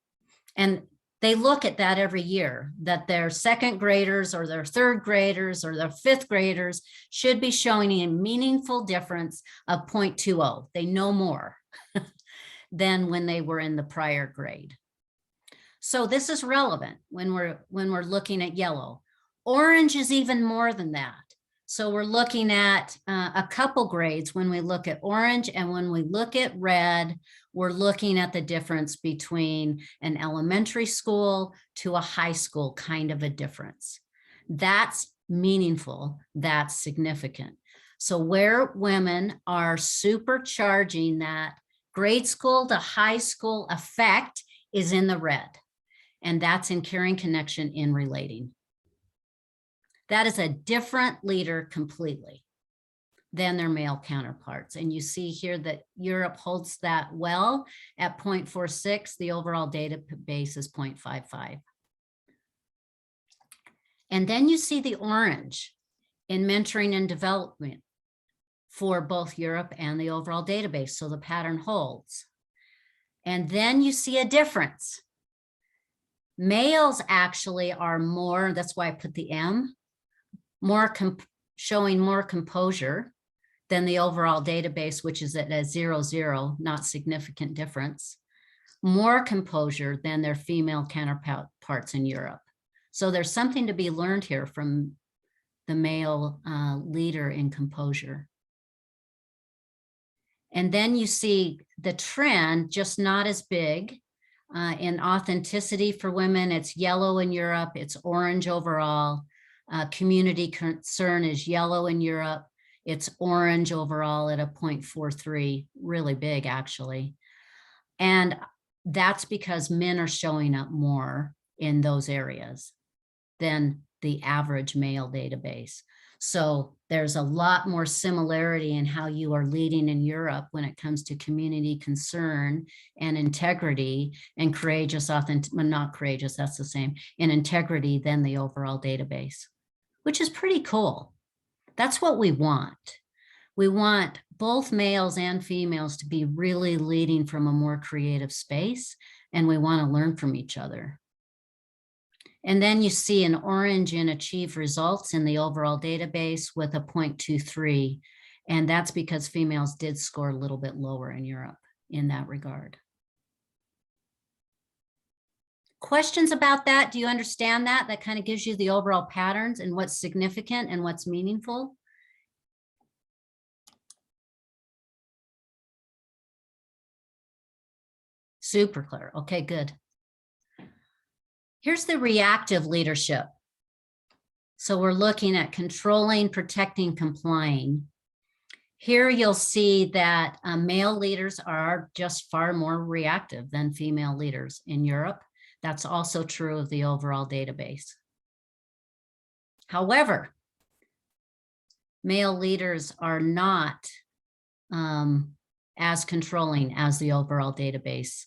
And they look at that every year, that their second graders or their third graders or their fifth graders should be showing a meaningful difference of 0.20. They know more than when they were in the prior grade. So this is relevant when we're looking at yellow. Orange is even more than that. So we're looking at a couple grades when we look at orange, and when we look at red, we're looking at the difference between an elementary school to a high school kind of a difference. That's meaningful, that's significant. So where women are supercharging that grade school to high school effect is in the red, and that's in caring, connection, in relating. That is a different leader completely than their male counterparts. And you see here that Europe holds that well at 0.46. The overall database is 0.55. And then you see the orange in mentoring and development for both Europe and the overall database. So the pattern holds. And then you see a difference. Males actually are more, that's why I put the M, showing more composure than the overall database, which is at a 0.0, not significant difference, more composure than their female counterparts in Europe. So there's something to be learned here from the male leader in composure. And then you see the trend, just not as big. In authenticity for women, it's yellow in Europe, it's orange overall. Community concern is yellow in Europe. It's orange overall at a 0.43, really big actually. And that's because men are showing up more in those areas than the average male database. So there's a lot more similarity in how you are leading in Europe when it comes to community concern and integrity and courageous, well, not courageous, that's the same, in integrity than the overall database, which is pretty cool. That's what we want. We want both males and females to be really leading from a more creative space, and we want to learn from each other. And then you see an orange in achieved results in the overall database with a 0.23, and that's because females did score a little bit lower in Europe in that regard. Questions about that? Do you understand that? That kind of gives you the overall patterns and what's significant and what's meaningful. Super clear. Okay, good. Here's the reactive leadership. So we're looking at controlling, protecting, complying. Here you'll see that male leaders are just far more reactive than female leaders in Europe. That's also true of the overall database. However, male leaders are not as controlling as the overall database.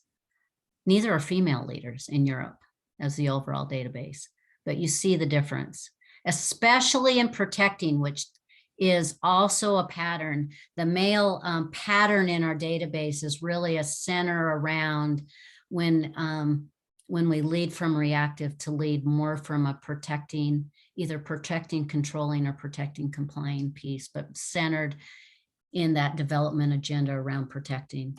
Neither are female leaders in Europe as the overall database, but you see the difference, especially in protecting, which is also a pattern. The male pattern in our database is really a center around when when we lead from reactive to lead more from a protecting, either protecting, controlling, or protecting, complying piece, but centered in that development agenda around protecting.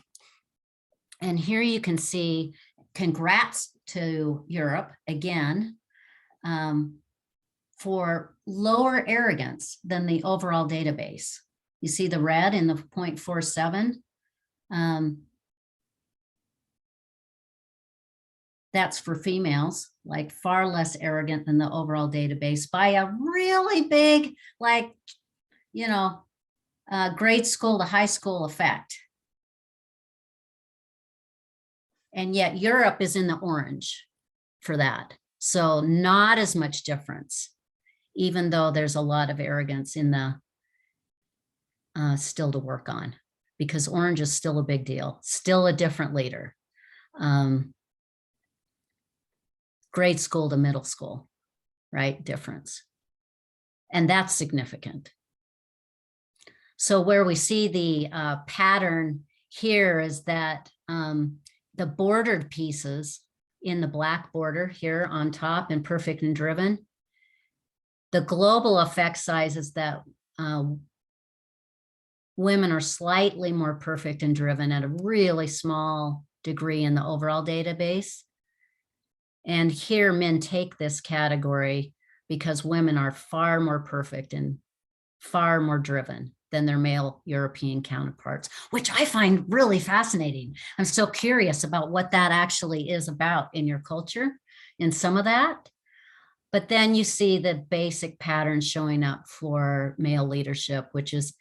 And here you can see, congrats to Europe again, for lower arrogance than the overall database. You see the red in the 0.47. That's for females, like far less arrogant than the overall database by a really big, like, you know, grade school to high school effect. And yet Europe is in the orange for that. So not as much difference, even though there's a lot of arrogance in the still to work on, because orange is still a big deal, still a different leader. Grade school to middle school, right? Difference. And that's significant. So where we see the pattern here is that the bordered pieces in the black border here on top in perfect and driven, the global effect size is that women are slightly more perfect and driven at a really small degree in the overall database. And here men take this category because women are far more perfect and far more driven than their male European counterparts, which I find really fascinating. I'm still curious about what that actually is about in your culture, in some of that. But then you see the basic patterns showing up for male leadership, which is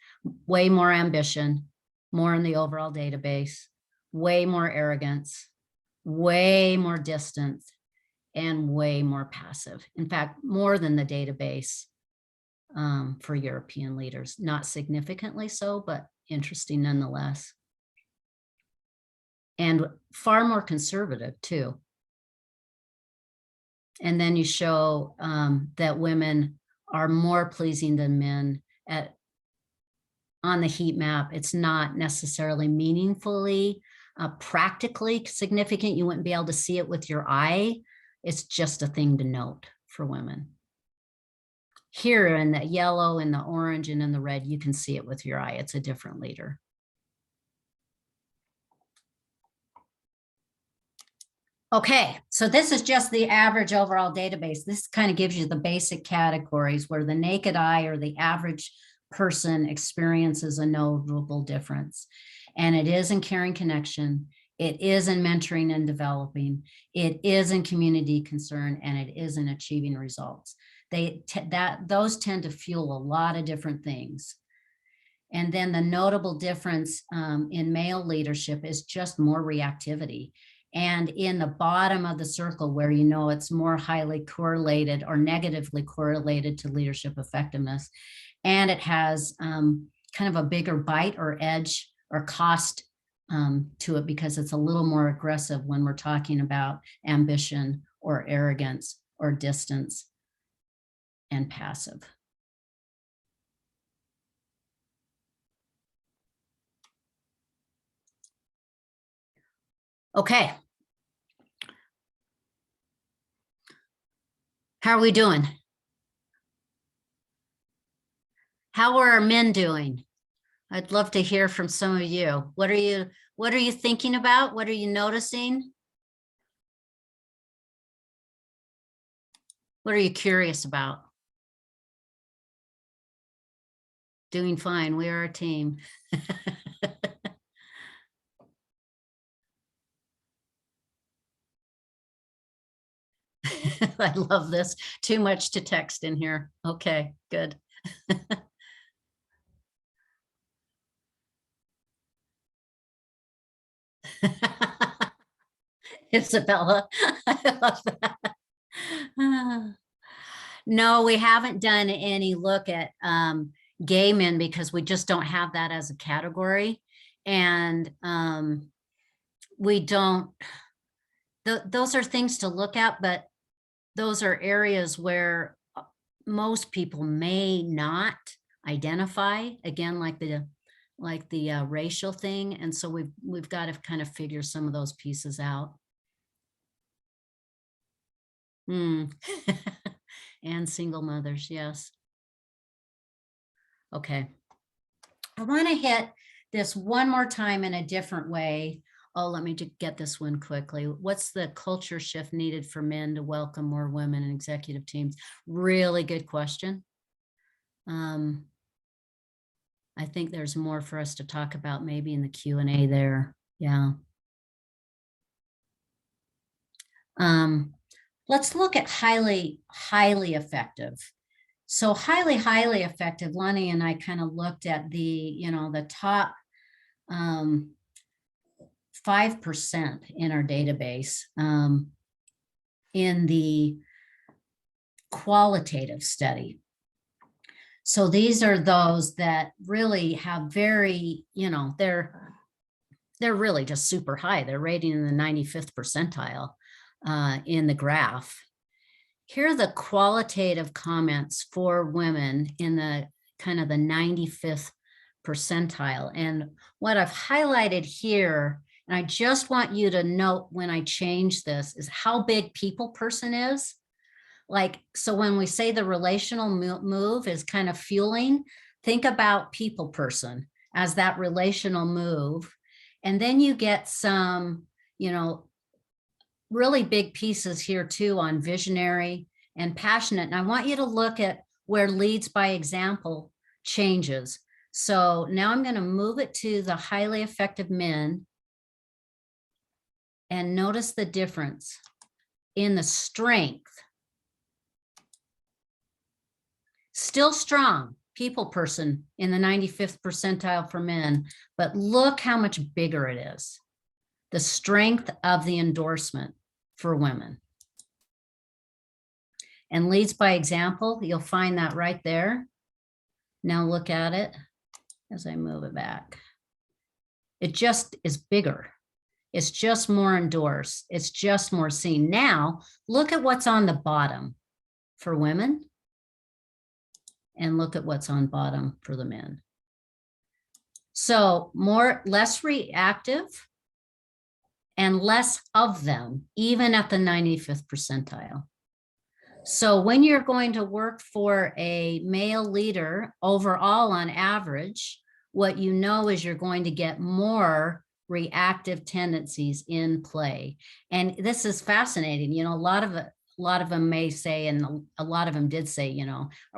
way more ambition, more in the overall database, way more arrogance, way more distance, and way more passive. In fact, more than the database for European leaders. Not significantly so, but interesting nonetheless. And far more conservative too. And then you show that women are more pleasing than men on the heat map. It's not necessarily meaningfully, practically significant. You wouldn't be able to see it with your eye. It's just a thing to note for women. Here in the yellow, in the orange, and in the red, you can see it with your eye. It's a different leader. Okay, so this is just the average overall database. This kind of gives you the basic categories where the naked eye or the average person experiences a notable difference. And it is in caring connection. It is in mentoring and developing. It is in community concern, and it is in achieving results. Those tend to fuel a lot of different things. And then the notable difference in male leadership is just more reactivity. And in the bottom of the circle where you know it's more highly correlated or negatively correlated to leadership effectiveness, and it has kind of a bigger bite or edge or cost to it because it's a little more aggressive when we're talking about ambition or arrogance or distance and passive. Okay. How are we doing? How are our men doing? I'd love to hear from some of you. What are you thinking about? What are you noticing? What are you curious about? Doing fine. We are a team. I love this. Too much to text in here. Okay, good. Isabella, I love that. No, we haven't done any look at gay men because we just don't have that as a category. And we don't, those are things to look at, but those are areas where most people may not identify, again, like the racial thing. And so we've got to kind of figure some of those pieces out. Mm. And single mothers, yes. Okay. I want to hit this one more time in a different way. Oh, let me just get this one quickly. What's the culture shift needed for men to welcome more women in executive teams? Really good question. I think there's more for us to talk about maybe in the Q&A there. Yeah. Let's look at highly effective. So highly effective, Lonnie and I kind of looked at the, the top 5% in our database in the qualitative study. So these are those that really have very, they're really just super high. They're rating in the 95th percentile in the graph. Here are the qualitative comments for women in the kind of the 95th percentile. And what I've highlighted here, and I just want you to note when I change this, is how big people person is. Like, so when we say the relational move is kind of fueling, think about people person as that relational move. And then you get some, really big pieces here too on visionary and passionate. And I want you to look at where leads by example changes. So now I'm going to move it to the highly effective men and notice the difference in the strength. Still strong people person in the 95th percentile for men, but look how much bigger it is. The strength of the endorsement for women. And leads by example, you'll find that right there. Now look at it as I move it back. It just is bigger. It's just more endorsed. It's just more seen. Now look at what's on the bottom for women and look at what's on bottom for the men. So less reactive and less of them, even at the 95th percentile. So when you're going to work for a male leader overall on average, what you know is you're going to get more reactive tendencies in play. And this is fascinating. A lot of them may say, and a lot of them did say,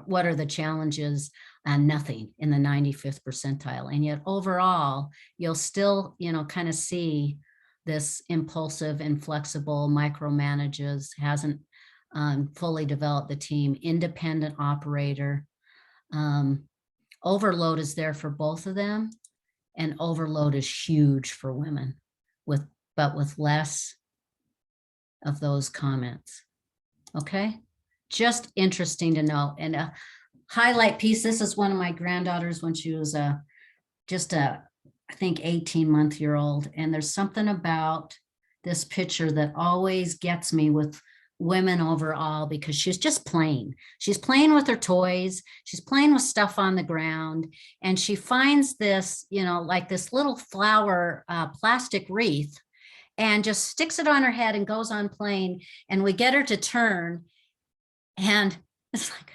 what are the challenges? Nothing in the 95th percentile. And yet overall, you'll still, kind of see this impulsive, inflexible, micromanages, hasn't fully developed the team, independent operator. Overload is there for both of them. And overload is huge for women, but with less of those comments. Okay, just interesting to know. And a highlight piece, this is one of my granddaughters when she was I think 18-month-old. And there's something about this picture that always gets me with women overall, because she's just playing. She's playing with her toys. She's playing with stuff on the ground. And she finds this, like this little flower plastic wreath, and just sticks it on her head and goes on playing. And we get her to turn, and it's like,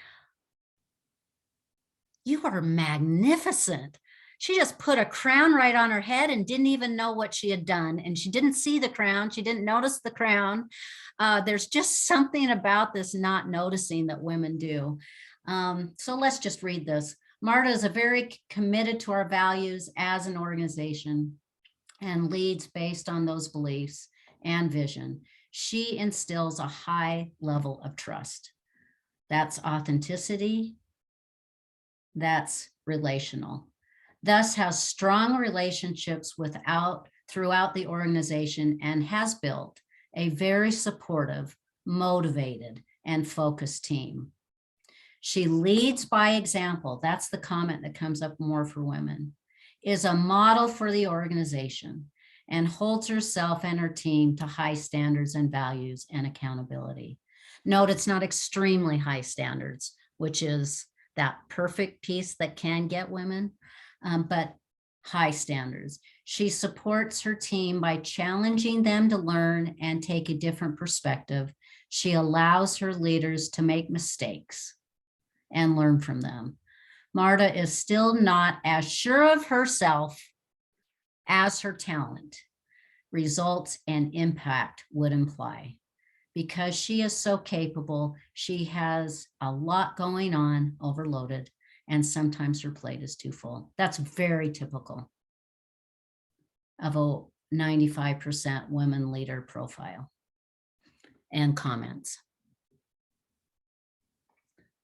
you are magnificent. She just put a crown right on her head and didn't even know what she had done. And she didn't see the crown. She didn't notice the crown. There's just something about this not noticing that women do. So let's just read this. MARTA is very committed to our values as an organization and leads based on those beliefs and vision. She instills a high level of trust. That's authenticity. That's relational. Thus has strong relationships throughout the organization and has built a very supportive, motivated, and focused team. She leads by example. That's the comment that comes up more for women. Is a model for the organization and holds herself and her team to high standards and values and accountability. Note it's not extremely high standards, which is that perfect piece that can get women, but high standards. She supports her team by challenging them to learn and take a different perspective. She allows her leaders to make mistakes and learn from them. Marta is still not as sure of herself as her talent, results, and impact would imply. Because she is so capable, she has a lot going on, overloaded, and sometimes her plate is too full. That's very typical of a 95% women leader profile and comments.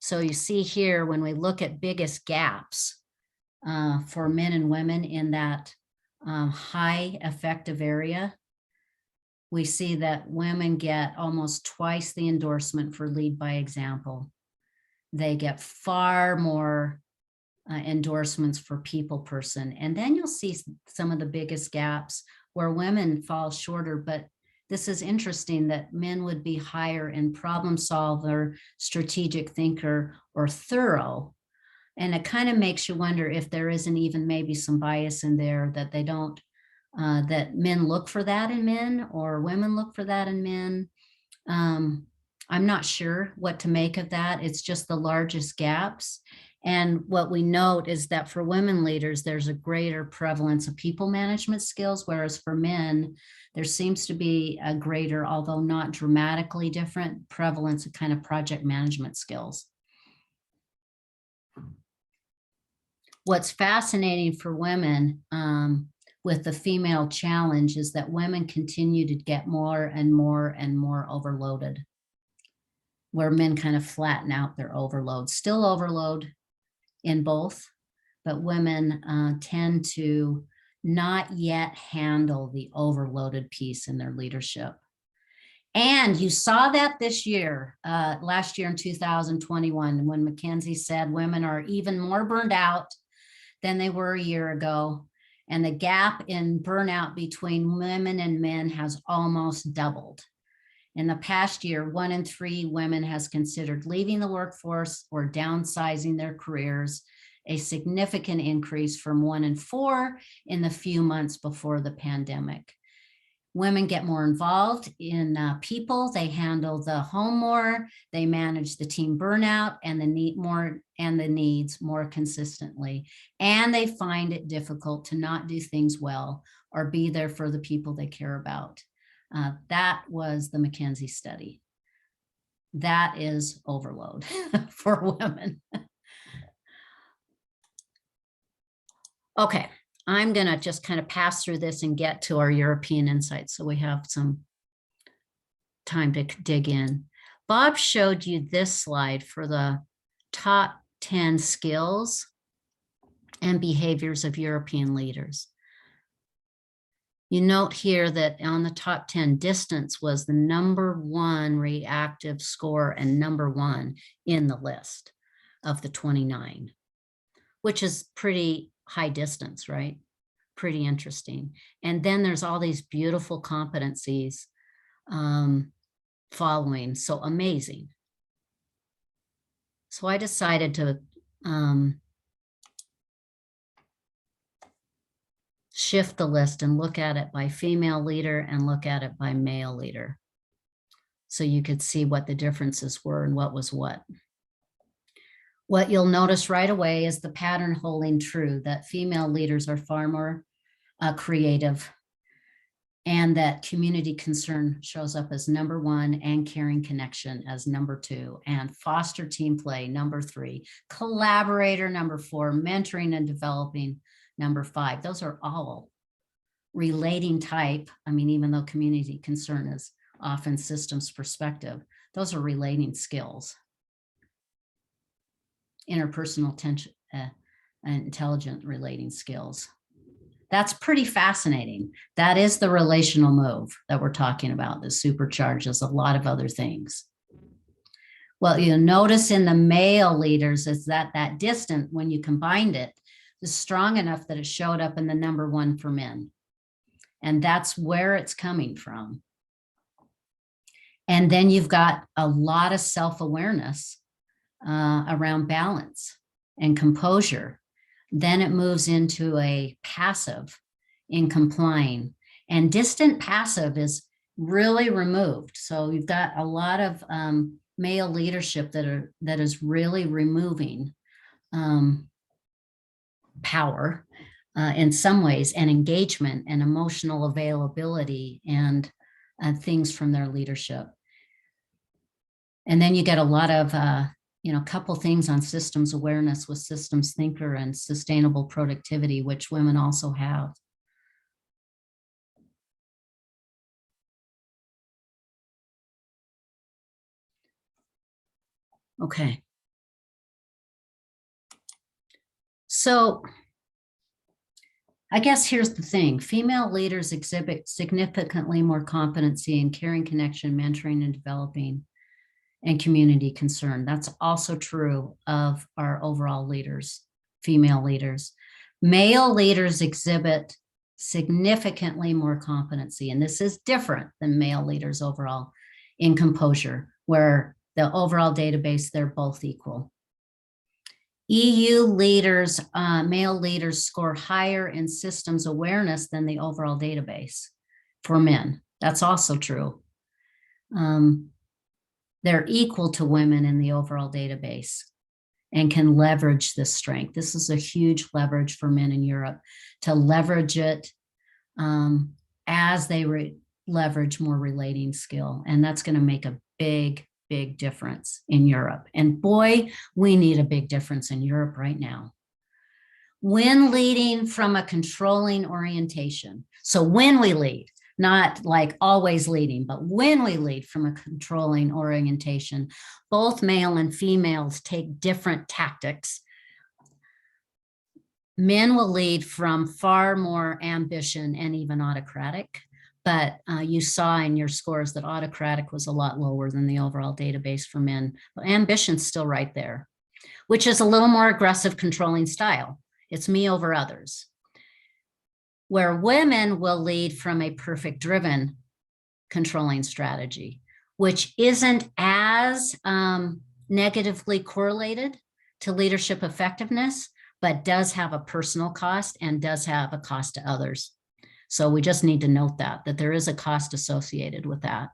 So you see here, when we look at biggest gaps for men and women in that high effective area, we see that women get almost twice the endorsement for lead by example. They get far more endorsements for people person. And then you'll see some of the biggest gaps where women fall shorter, but this is interesting that men would be higher in problem solver, strategic thinker, or thorough. And it kind of makes you wonder if there isn't even maybe some bias in there that they don't, that men look for that in men or women look for that in men. I'm not sure what to make of that. It's just the largest gaps. And what we note is that for women leaders, there's a greater prevalence of people management skills, whereas for men, there seems to be a greater, although not dramatically different, prevalence of kind of project management skills. What's fascinating for women with the female challenge is that women continue to get more and more and more overloaded, where men kind of flatten out their overload. Still overload in both, but women tend to not yet handle the overloaded piece in their leadership. And you saw that this year, last year in 2021, when McKinsey said women are even more burned out than they were a year ago. And the gap in burnout between women and men has almost doubled. In the past year, 1 in 3 women has considered leaving the workforce or downsizing their careers, a significant increase from 1 in 4 in the few months before the pandemic. Women get more involved in people. They handle the home more. They manage the team burnout and the needs more consistently. And they find it difficult to not do things well or be there for the people they care about. That was the McKinsey study. That is overload for women. Okay, I'm going to just kind of pass through this and get to our European insights so we have some time to dig in. Bob showed you this slide for the top 10 skills and behaviors of European leaders. You note here that on the top 10, distance was the #1 reactive score and #1 in the list of the 29, which is pretty high distance, right? Pretty interesting. And then there's all these beautiful competencies following. So amazing. So I decided to shift the list and look at it by female leader and look at it by male leader. So you could see what the differences were and what was what. What you'll notice right away is the pattern holding true, that female leaders are far more creative, and that community concern shows up as #1 and caring connection as #2, and foster team play #3, collaborator #4, mentoring and developing #5. Those are all relating type. I mean, even though community concern is often systems perspective, those are relating skills. Interpersonal tension, intelligent relating skills. That's pretty fascinating. That is the relational move that we're talking about that supercharges a lot of other things. Well, you'll notice in the male leaders is that distant, when you combined it, is strong enough that it showed up in the #1 for men. And that's where it's coming from. And then you've got a lot of self-awareness around balance and composure. Then it moves into a passive in complying. And distant passive is really removed. So you've got a lot of male leadership that is really removing power in some ways, and engagement and emotional availability and things from their leadership. And then you get a lot of couple things on systems awareness with systems thinker and sustainable productivity, which women also have. Okay. So I guess here's the thing. Female leaders exhibit significantly more competency in caring, connection, mentoring, and developing, and community concern. That's also true of our overall leaders, female leaders. Male leaders exhibit significantly more competency, and this is different than male leaders overall in composure, where the overall database, they're both equal. EU leaders, male leaders score higher in systems awareness than the overall database for men. That's also true. They're equal to women in the overall database and can leverage this strength. This is a huge leverage for men in Europe to leverage it as they leverage more relating skill. And that's going to make a big difference in Europe. And boy, we need a big difference in Europe right now. When leading from a controlling orientation, so when we lead, not like always leading, but when we lead from a controlling orientation, both male and females take different tactics. Men will lead from far more ambition and even autocratic. But you saw in your scores that autocratic was a lot lower than the overall database for men. But ambition's still right there, which is a little more aggressive controlling style. It's me over others. Where women will lead from a perfect driven controlling strategy, which isn't as negatively correlated to leadership effectiveness, but does have a personal cost and does have a cost to others. So we just need to note that there is a cost associated with that.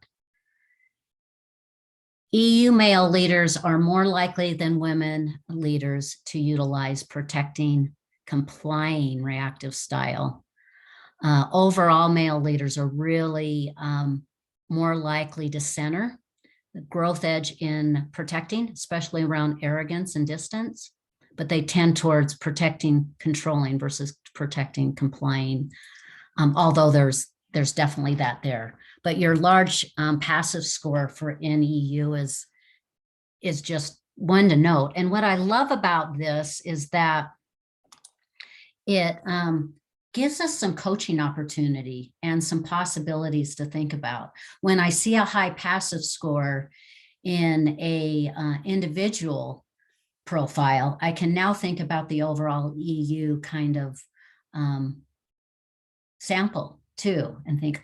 EU male leaders are more likely than women leaders to utilize protecting, complying reactive style. Overall, male leaders are really more likely to center the growth edge in protecting, especially around arrogance and distance, but they tend towards protecting, controlling versus protecting, complying. Although there's definitely that there, but your large passive score for NEU is just one to note. And what I love about this is that it gives us some coaching opportunity and some possibilities to think about. When I see a high passive score in a individual profile, I can now think about the overall EU kind of sample too, and think,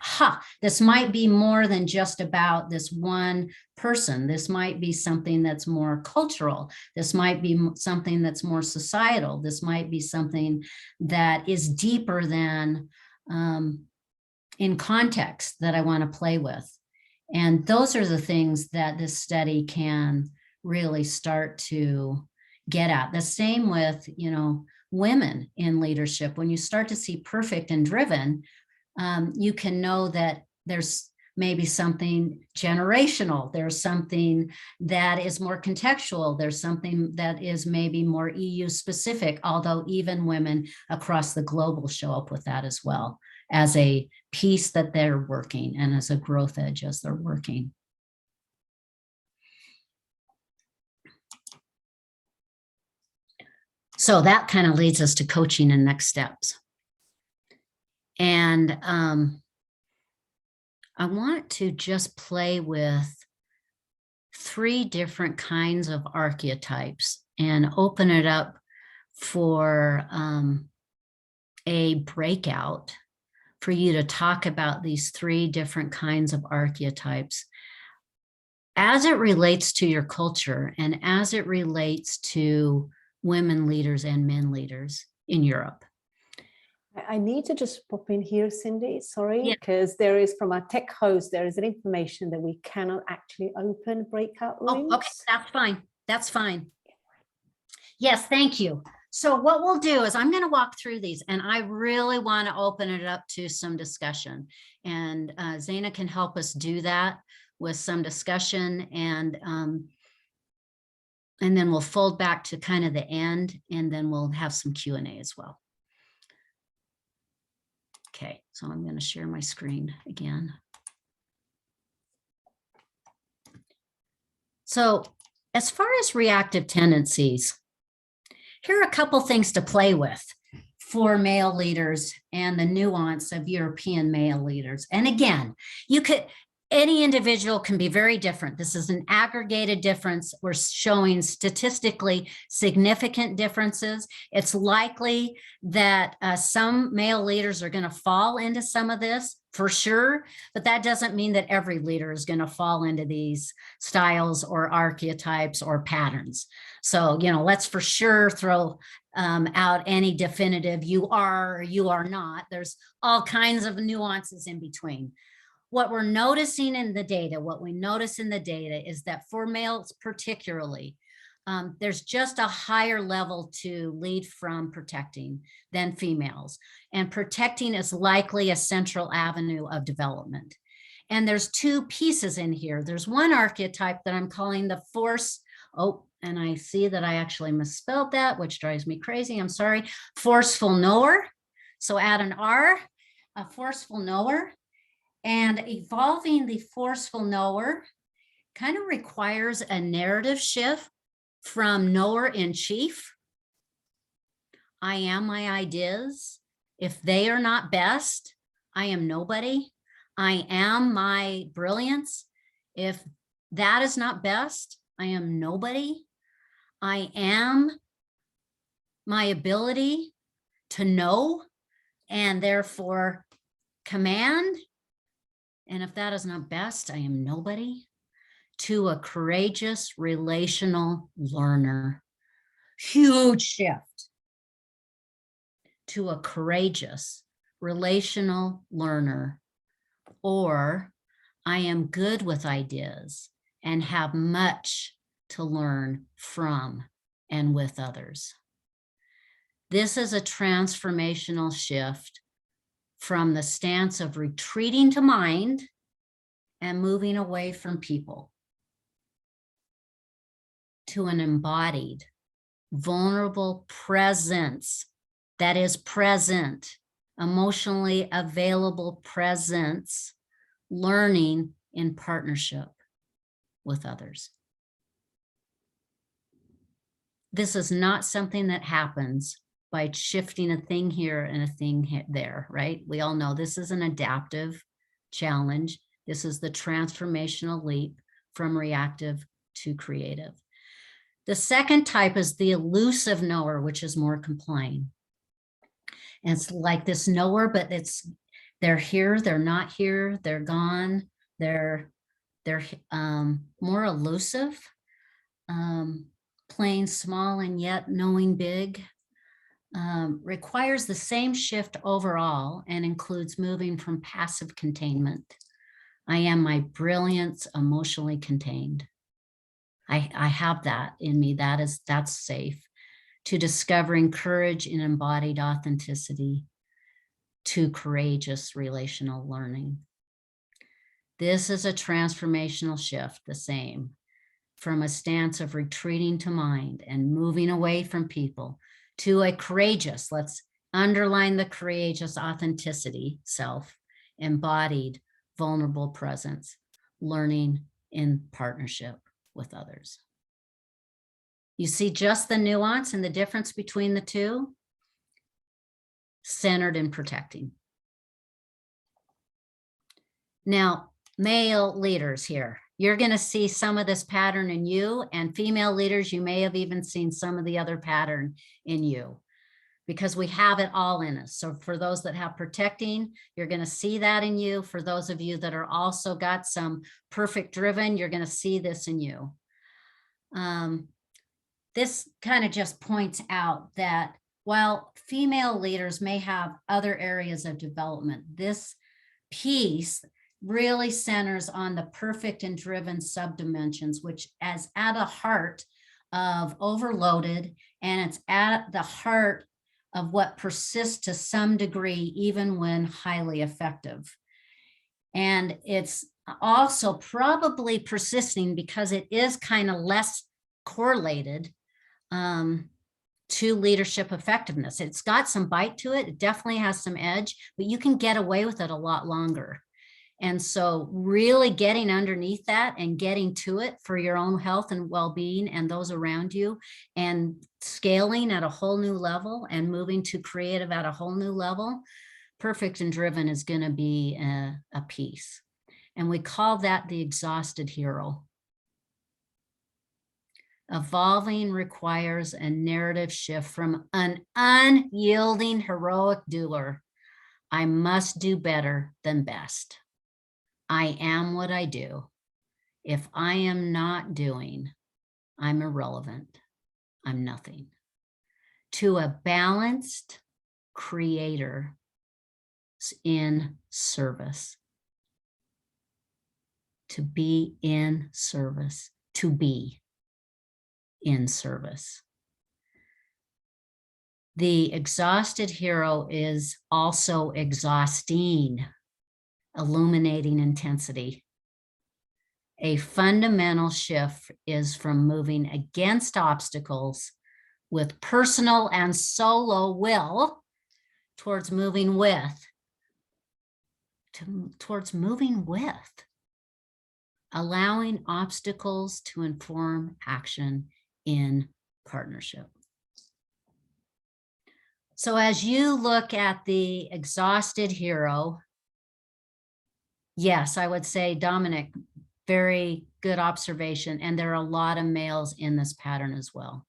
this might be more than just about this one person. This might be something that's more cultural. This might be something that's more societal. This might be something that is deeper than in context that I want to play with. And those are the things that this study can really start to get at. The same with, women in leadership. When you start to see perfect and driven, you can know that there's maybe something generational. There's something that is more contextual. There's something that is maybe more EU specific, although even women across the globe will show up with that as well, as a piece that they're working and as a growth edge as they're working. So that kind of leads us to coaching and next steps. And I want to just play with 3 different kinds of archetypes and open it up for a breakout for you to talk about these 3 different kinds of archetypes as it relates to your culture and as it relates to women leaders and men leaders in Europe. I need to just pop in here, Cindy, sorry, Yeah. because there is from our tech host, there is an information that we cannot actually open breakout rooms. Oh, okay, that's fine. That's fine. Yes, thank you. So what we'll do is I'm going to walk through these, and I really want to open it up to some discussion. And Zaina can help us do that with some discussion, and then we'll fold back to kind of the end, and then we'll have some Q&A as well. Okay, so I'm going to share my screen again. So as far as reactive tendencies, here are a couple things to play with for male leaders and the nuance of European male leaders. And again, any individual can be very different. This is an aggregated difference. We're showing statistically significant differences. It's likely that some male leaders are going to fall into some of this for sure, but that doesn't mean that every leader is going to fall into these styles or archetypes or patterns. So, let's for sure throw out any definitive you are or you are not. There's all kinds of nuances in between. What we're noticing in the data, what we notice in the data is that for males particularly, there's just a higher level to lead from protecting than females. And protecting is likely a central avenue of development. And there's two pieces in here. There's one archetype that I'm calling the force. Oh, and I see that I actually misspelled that, which drives me crazy. I'm sorry. Forceful knower. So add an R, a forceful knower. And evolving the forceful knower kind of requires a narrative shift from knower in chief. I am my ideas. If they are not best, I am nobody. I am my brilliance. If that is not best, I am nobody. I am my ability to know and therefore command. And if that is not best, I am nobody. To a courageous relational learner. Huge shift. To a courageous relational learner. Or I am good with ideas and have much to learn from and with others. This is a transformational shift from the stance of retreating to mind and moving away from people to an embodied, vulnerable presence that is present, emotionally available presence, learning in partnership with others. This is not something that happens by shifting a thing here and a thing there, right? We all know this is an adaptive challenge. This is the transformational leap from reactive to creative. The second type is the elusive knower, which is more complying. And it's like this knower, but they're here, they're not here, they're gone, they're more elusive, playing small and yet knowing big. Requires the same shift overall and includes moving from passive containment. I am my brilliance emotionally contained. I have that in me. That's safe. To discovering courage in embodied authenticity, to courageous relational learning. This is a transformational shift, the same, from a stance of retreating to mind and moving away from people to a courageous, let's underline the courageous authenticity, self, embodied, vulnerable presence, learning in partnership with others. You see just the nuance and the difference between the two? Centered in protecting. Now, male leaders here, you're going to see some of this pattern in you, and female leaders, you may have even seen some of the other pattern in you, because we have it all in us. So for those that have protecting, you're going to see that in you. For those of you that are also got some perfect driven, you're going to see this in you. This kind of just points out that while female leaders may have other areas of development, this piece really centers on the perfect and driven subdimensions, which is at the heart of overloaded, and it's at the heart of what persists to some degree, even when highly effective. And it's also probably persisting because it is kind of less correlated to leadership effectiveness. It's got some bite to it. It definitely has some edge, but you can get away with it a lot longer. And so really getting underneath that and getting to it for your own health and well-being and those around you, and scaling at a whole new level and moving to creative at a whole new level, perfect and driven is going to be a piece. And we call that the exhausted hero. Evolving requires a narrative shift from an unyielding heroic doer. I must do better than best. I am what I do. If I am not doing, I'm irrelevant. I'm nothing. To a balanced creator in service. To be in service. To be in service. The exhausted hero is also exhausting, illuminating intensity. A fundamental shift is from moving against obstacles with personal and solo will towards moving with, allowing obstacles to inform action in partnership. So as you look at the exhausted hero, yes, I would say, Dominic, very good observation. And there are a lot of males in this pattern as well.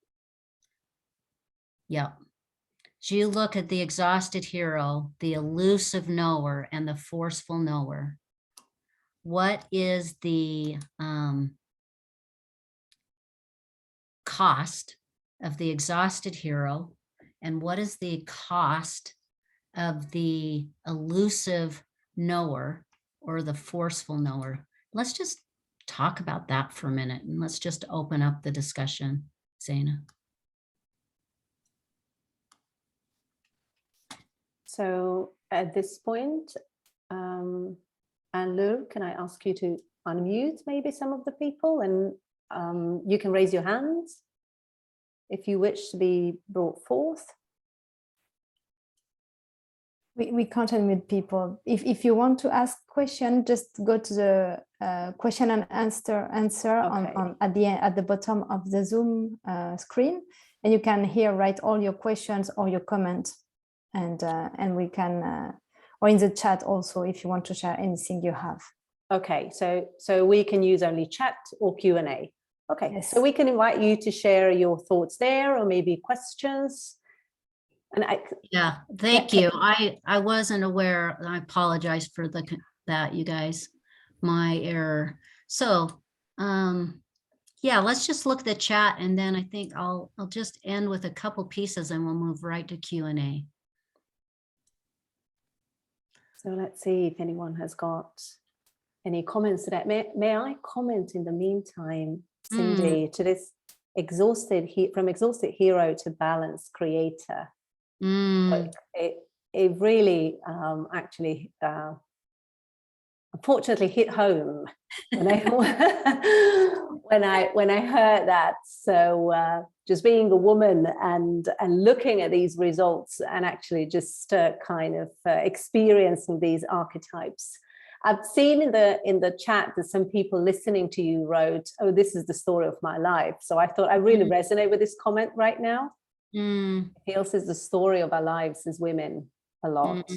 Yep. So you look at the exhausted hero, the elusive knower, and the forceful knower. What is the cost of the exhausted hero? And what is the cost of the elusive knower or the forceful knower? Let's just talk about that for a minute, and let's just open up the discussion, Zaina. So at this point, Anne-Lou, can I ask you to unmute maybe some of the people, and you can raise your hands if you wish to be brought forth. We can't unmute people. If you want to ask question, just go to the question and answer Okay. on at the bottom of the Zoom screen, and you can here write all your questions or your comments, and we can or in the chat also if you want to share anything you have. Okay, so we can use only chat or Q&A. Okay, Yes. So we can invite you to share your thoughts there, or maybe questions. And Yeah, thank you. I wasn't aware. I apologize for that, you guys, my error. So, yeah, let's just look at the chat, and then I think I'll just end with a couple pieces, and we'll move right to Q&A. So let's see if anyone has got any comments to that. May I comment in the meantime, Cindy, to this from exhausted hero to balanced creator? It really actually unfortunately hit home when I heard that. So just being a woman and looking at these results and actually just kind of experiencing these archetypes. I've seen in the chat that some people listening to you wrote, "Oh, this is the story of my life." So I thought I really resonate with this comment right now. It feels as the story of our lives as women a lot.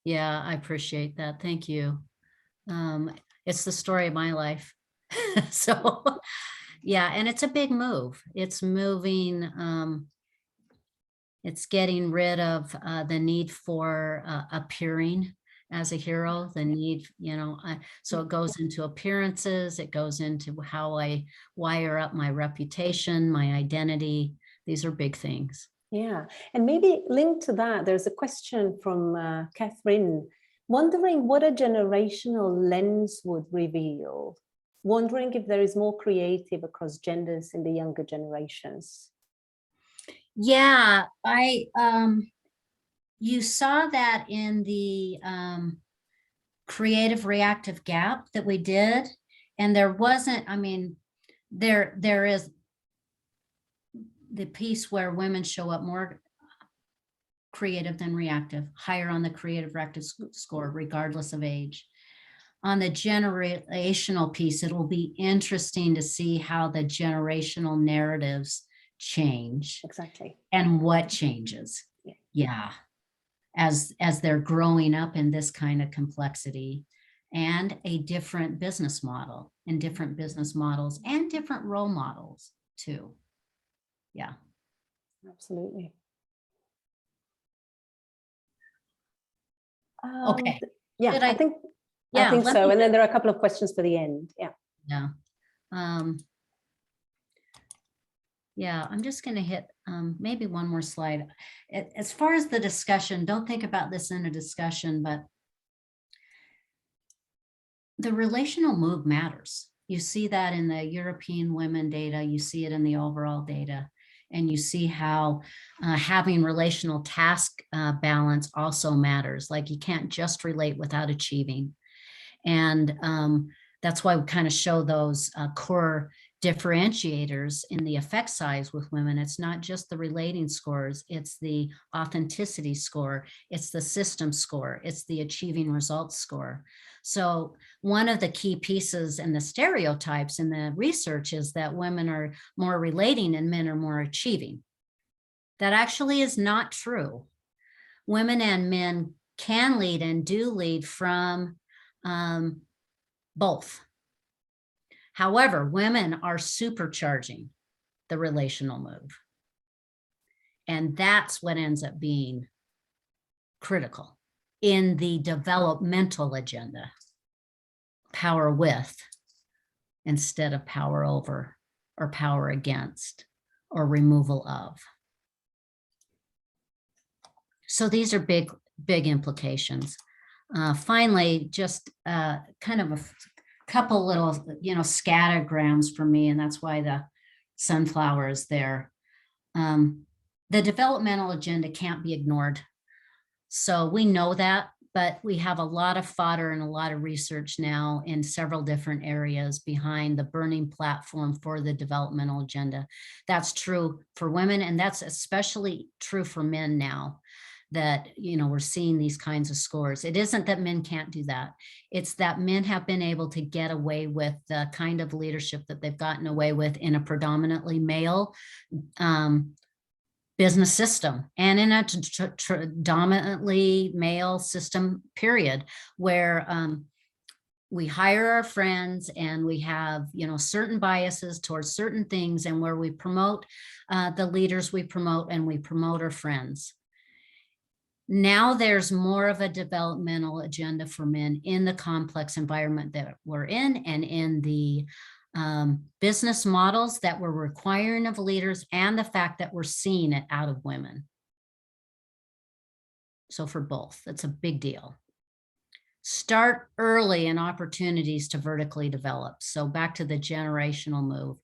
Yeah, I appreciate that. Thank you. It's the story of my life. So yeah, and it's a big move. It's moving, it's getting rid of the need for appearing as a hero, the need, so it goes into appearances, it goes into how I wire up my reputation, my identity. These are big things. Yeah, and maybe linked to that, there's a question from Catherine, wondering what a generational lens would reveal, wondering if there is more creative across genders in the younger generations. Yeah, you saw that in the creative reactive gap that we did, and there wasn't, there is the piece where women show up more creative than reactive, higher on the creative reactive score, regardless of age. On the generational piece, it will be interesting to see how the generational narratives change. Exactly. And what changes. Yeah. As they're growing up in this kind of complexity, and a different business model, and different business models and different role models too. Yeah. Absolutely. Okay. Yeah, I think so. And then there are a couple of questions for the end. Yeah. Yeah. Yeah, I'm just going to hit maybe one more slide. As far as the discussion, don't think about this in a discussion, but the relational move matters. You see that in the European women data, you see it in the overall data, and you see how having relational task balance also matters. Like you can't just relate without achieving. And that's why we kind of show those core differentiators in the effect size with women. It's not just the relating scores, it's the authenticity score, it's the system score, it's the achieving results score. So one of the key pieces in the stereotypes in the research is that women are more relating and men are more achieving. That actually is not true. Women and men can lead and do lead from both. However, women are supercharging the relational move. And that's what ends up being critical in the developmental agenda. Power with instead of power over or power against or removal of. So these are big implications. Finally, just kind of a couple little, scattergrams for me, and that's why the sunflower is there. The developmental agenda can't be ignored. So we know that, but we have a lot of fodder and a lot of research now in several different areas behind the burning platform for the developmental agenda. That's true for women, and that's especially true for men now. That, we're seeing these kinds of scores. It isn't that men can't do that. It's that men have been able to get away with the kind of leadership that they've gotten away with in a predominantly male business system and in a predominantly male system, period, where we hire our friends and we have, certain biases towards certain things, and where we promote the leaders we promote and we promote our friends. Now there's more of a developmental agenda for men in the complex environment that we're in, and in the business models that we're requiring of leaders, and the fact that we're seeing it out of women. So for both, it's a big deal. Start early in opportunities to vertically develop. So back to the generational move.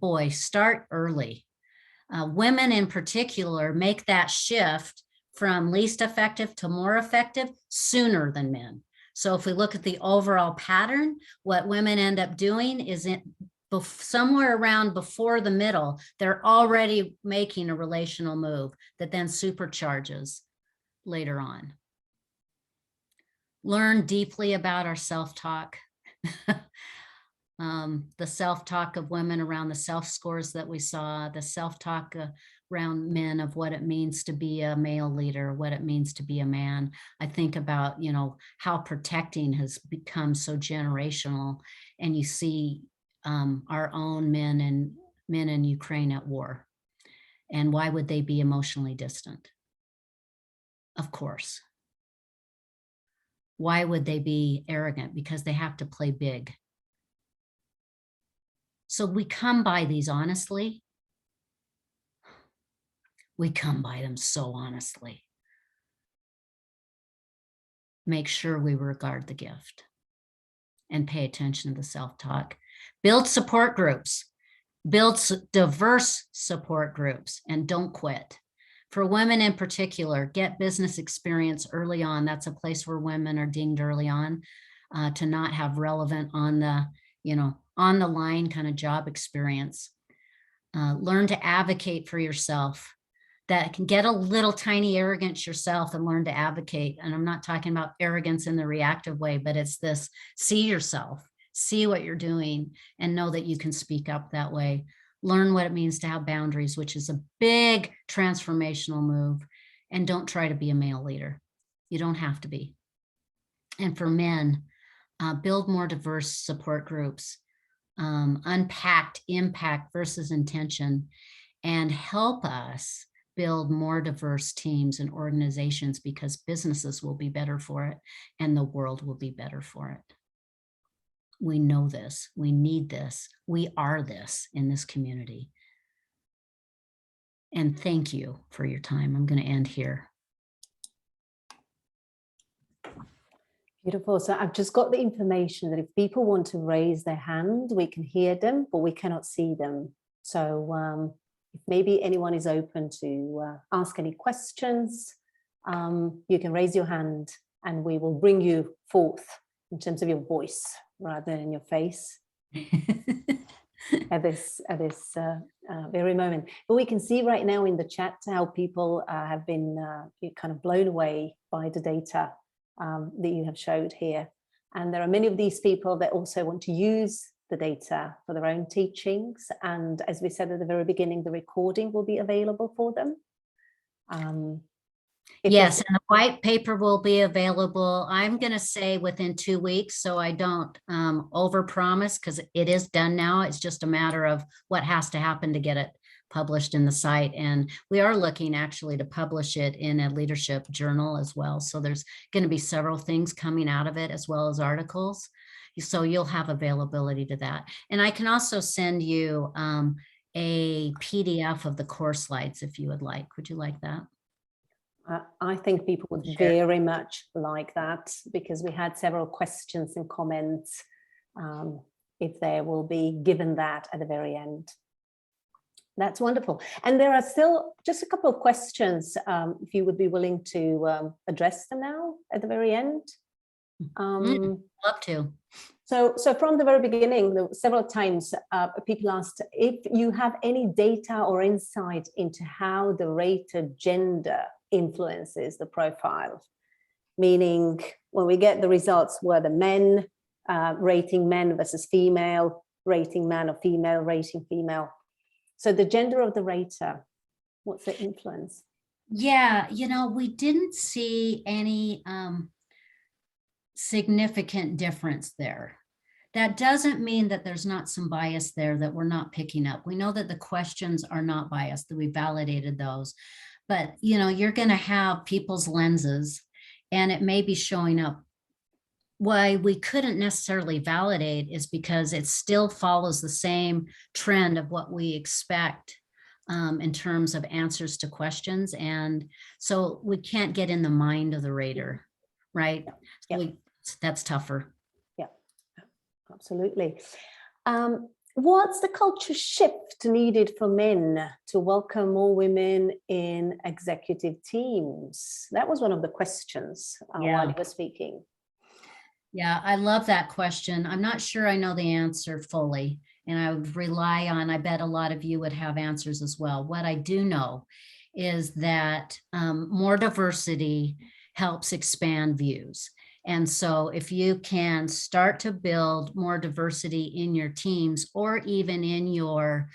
Boy, start early. Women in particular make that shift from least effective to more effective sooner than men. So if we look at the overall pattern, what women end up doing is somewhere around before the middle, they're already making a relational move that then supercharges later on. Learn deeply about our self-talk. The self-talk of women around the self-scores that we saw, the self-talk around men of what it means to be a male leader, what it means to be a man. I think about, how protecting has become so generational, and you see our own men in Ukraine at war. And why would they be emotionally distant? Of course. Why would they be arrogant? Because they have to play big. So we come by these honestly. We come by them so honestly. Make sure we regard the gift and pay attention to the self-talk. Build support groups. Build diverse support groups and don't quit. For women in particular, get business experience early on. That's a place where women are dinged early on to not have relevant on the, on the line kind of job experience. Learn to advocate for yourself. That can get a little tiny arrogance yourself and learn to advocate. And I'm not talking about arrogance in the reactive way, but it's this: see yourself, see what you're doing, and know that you can speak up that way. Learn what it means to have boundaries, which is a big transformational move. And don't try to be a male leader. You don't have to be. And for men, build more diverse support groups, unpacked impact versus intention, and help us build more diverse teams and organizations, because businesses will be better for it and the world will be better for it. We know this, we need this, we are this in this community. And thank you for your time. I'm going to end here. Beautiful. So I've just got the information that if people want to raise their hand, we can hear them, but we cannot see them. So if maybe anyone is open to ask any questions, you can raise your hand and we will bring you forth in terms of your voice rather than your face at this very moment. But we can see right now in the chat how people have been kind of blown away by the data that you have showed here. And there are many of these people that also want to use the data for their own teachings. And as we said at the very beginning, the recording will be available for them. Yes, and the white paper will be available, I'm going to say within 2 weeks, so I don't overpromise, because it is done now. It's just a matter of what has to happen to get it published in the site. And we are looking actually to publish it in a leadership journal as well. So there's going to be several things coming out of it, as well as articles. So you'll have availability to that. And I can also send you a PDF of the course slides if you would like. Would you like that? I think people would very much like that, because we had several questions and comments. If there will be given that at the very end. That's wonderful. And there are still just a couple of questions, if you would be willing to address them now at the very end. Love to. So from the very beginning, several times people asked if you have any data or insight into how the rated gender influences the profile, meaning when we get the results where the men rating men versus female, rating man or female, rating female. So the gender of the rater, what's the influence? Yeah, we didn't see any significant difference there. That doesn't mean that there's not some bias there that we're not picking up. We know that the questions are not biased, that we validated those. But, you're going to have people's lenses, and it may be showing up. Why we couldn't necessarily validate is because it still follows the same trend of what we expect in terms of answers to questions. And so we can't get in the mind of the rater, right? Yeah. That's tougher. Yeah, absolutely. What's the culture shift needed for men to welcome more women in executive teams? That was one of the questions while you were speaking. Yeah, I love that question. I'm not sure I know the answer fully, and I would rely on, I bet a lot of you would have answers as well. What I do know is that more diversity helps expand views. And so if you can start to build more diversity in your teams, or even in your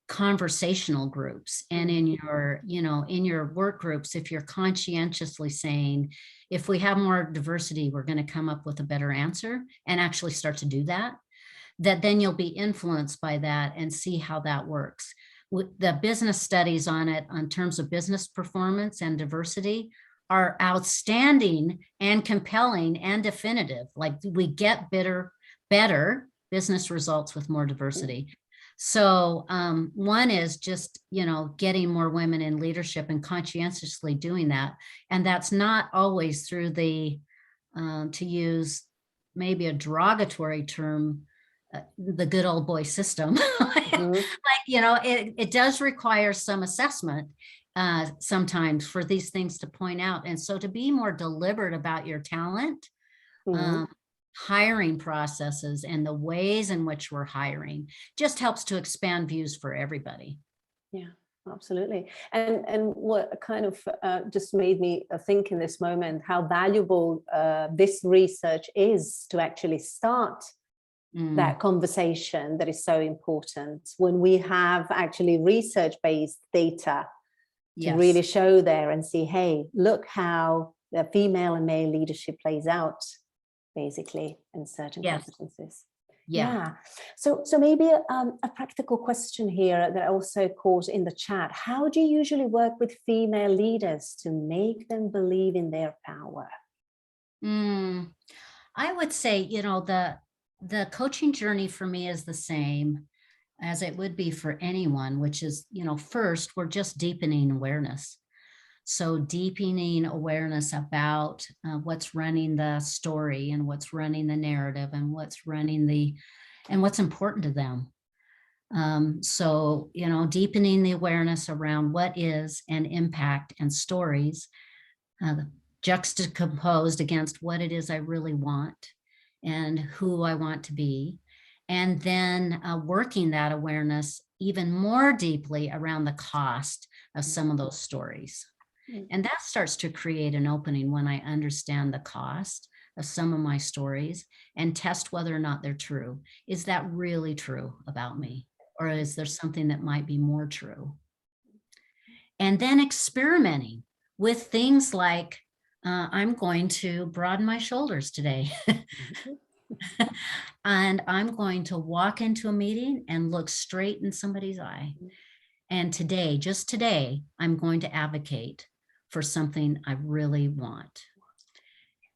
conversational groups and in your, in your work groups, if you're conscientiously saying, if we have more diversity, we're going to come up with a better answer, and actually start to do that, then you'll be influenced by that and see how that works. The business studies on it, in terms of business performance and diversity, are outstanding and compelling and definitive. Like we get better business results with more diversity. So one is just, getting more women in leadership and conscientiously doing that. And that's not always through the, to use maybe a derogatory term, the good old boy system. It does require some assessment sometimes for these things to point out. And so to be more deliberate about your talent, hiring processes and the ways in which we're hiring just helps to expand views for everybody. Yeah, absolutely. And what kind of just made me think in this moment how valuable this research is to actually start that conversation that is so important when we have actually research-based data to really show there and see, hey, look how the female and male leadership plays out basically in certain competencies. Yeah. So maybe a practical question here that I also caught in the chat. How do you usually work with female leaders to make them believe in their power? I would say, the coaching journey for me is the same as it would be for anyone, which is, first, we're just deepening awareness. So deepening awareness about what's running the story and what's running the narrative and what's running and what's important to them. So, deepening the awareness around what is and impact and stories juxtaposed against what it is I really want and who I want to be. And then working that awareness even more deeply around the cost of some of those stories. And that starts to create an opening when I understand the cost of some of my stories and test whether or not they're true. Is that really true about me? Or is there something that might be more true? And then experimenting with things like, I'm going to broaden my shoulders today. And I'm going to walk into a meeting and look straight in somebody's eye. And today, just today, I'm going to advocate for something I really want.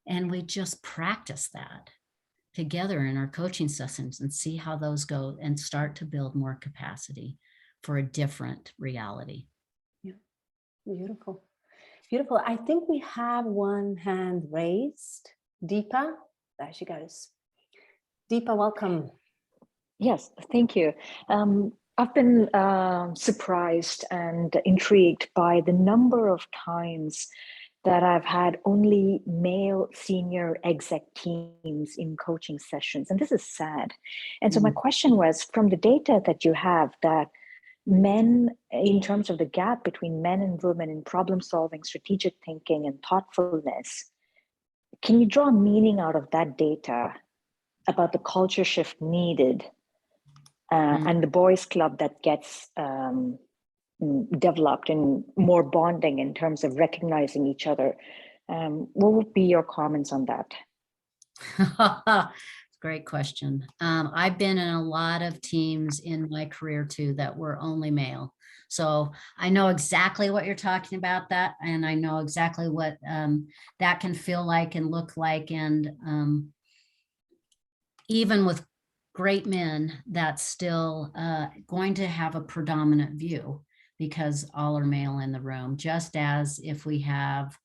And we just practice that together in our coaching sessions and see how those go and start to build more capacity for a different reality. Yeah, beautiful. Beautiful. I think we have one hand raised. Deepa, there she goes. Deepa, welcome. Yes, thank you. I've been surprised and intrigued by the number of times that I've had only male senior exec teams in coaching sessions, and this is sad. And so my question was, from the data that you have, that men, in terms of the gap between men and women in problem solving, strategic thinking, and thoughtfulness, can you draw meaning out of that data about the culture shift needed and the boys club that gets developed and more bonding in terms of recognizing each other? What would be your comments on that? Great question. I've been in a lot of teams in my career too that were only male. So I know exactly what you're talking about that. And I know exactly what that can feel like and look like. And even with great men, that's still going to have a predominant view because all are male in the room, just as if we have,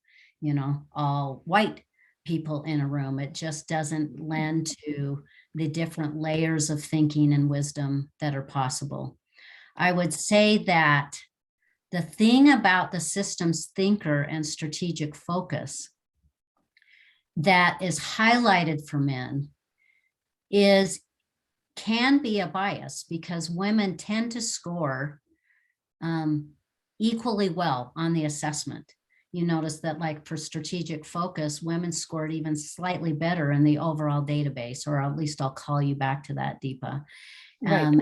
all white people in a room, it just doesn't lend to the different layers of thinking and wisdom that are possible. I would say that the thing about the systems thinker and strategic focus that is highlighted for men can be a bias because women tend to score equally well on the assessment. You notice that, like, for strategic focus, women scored even slightly better in the overall database, or at least I'll call you back to that, Deepa. Right.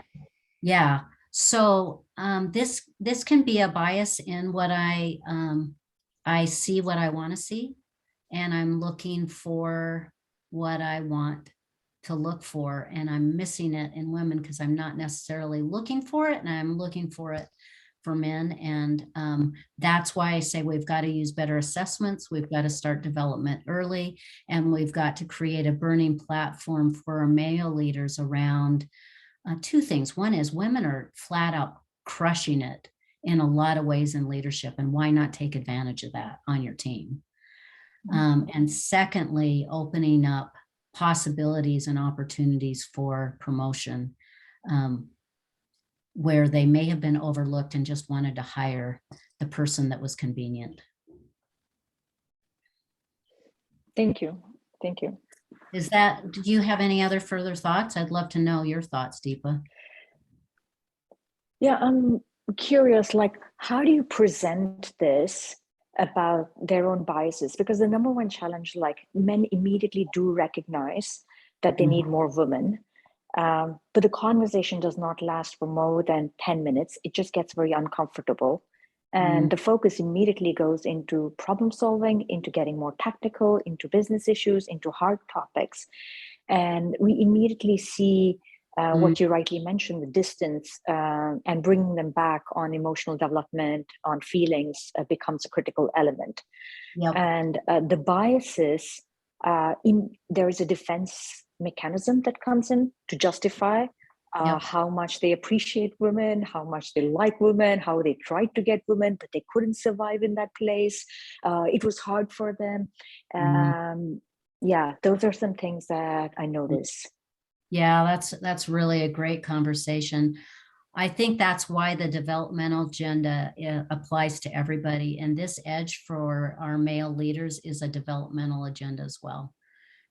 Yeah. So this can be a bias in what I see what I want to see, and I'm looking for what I want to look for, and I'm missing it in women because I'm not necessarily looking for it, and I'm looking for it for men. And that's why I say we've got to use better assessments. We've got to start development early, and we've got to create a burning platform for our male leaders around two things. One is women are flat out crushing it in a lot of ways in leadership, and why not take advantage of that on your team? And secondly, opening up possibilities and opportunities for promotion where they may have been overlooked and just wanted to hire the person that was convenient. Thank you. Thank you. Do you have any other further thoughts? I'd love to know your thoughts, Deepa. Yeah, I'm curious, like, how do you present this about their own biases? Because the number one challenge, like, men immediately do recognize that they need more women, but the conversation does not last for more than 10 minutes. It just gets very uncomfortable. And the focus immediately goes into problem solving, into getting more technical, into business issues, into hard topics. And we immediately see what you rightly mentioned, the distance, and bringing them back on emotional development, on feelings becomes a critical element. Yep. And the biases, there is a defense mechanism that comes in to justify how much they appreciate women, how much they like women, how they tried to get women, but they couldn't survive in that place. It was hard for them. Yeah, those are some things that I notice. Yeah, that's really a great conversation. I think that's why the developmental agenda applies to everybody. And this edge for our male leaders is a developmental agenda as well.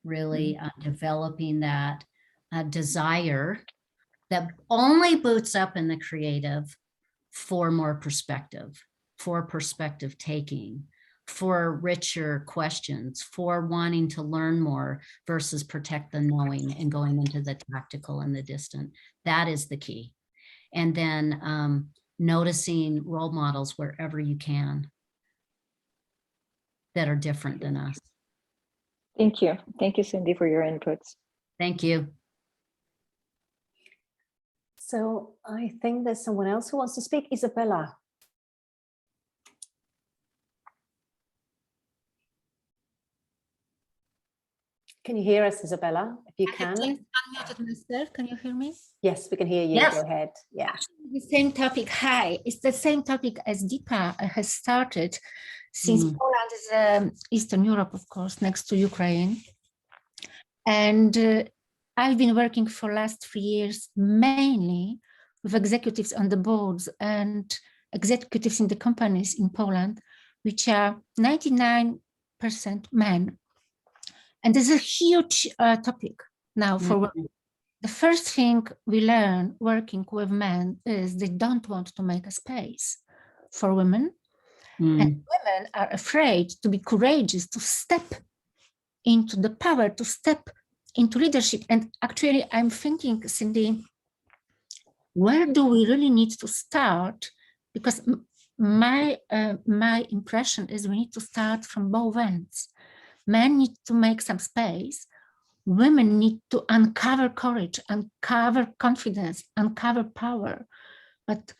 Really developing that desire that only boots up in the creative for more perspective, for perspective taking, for richer questions, for wanting to learn more versus protect the knowing and going into the tactical and the distant. That is the key. And then noticing role models wherever you can that are different than us. Thank you. Thank you, Cindy, for your inputs. Thank you. So I think there's someone else who wants to speak. Isabella. Can you hear us, Isabella? If you can. I unmuted myself. Can you hear me? Yes, we can hear you. Yes. Go ahead. Yeah. The same topic. Hi. It's the same topic as Deepa has started, since Poland is Eastern Europe, of course, next to Ukraine. And I've been working for last 3 years, mainly with executives on the boards and executives in the companies in Poland, which are 99% men. And there's a huge topic now for women. The first thing we learn working with men is they don't want to make a space for women. And women are afraid to be courageous, to step into the power, to step into leadership. And actually, I'm thinking, Cindy, where do we really need to start? Because my impression is we need to start from both ends. Men need to make some space. Women need to uncover courage, uncover confidence, uncover power. But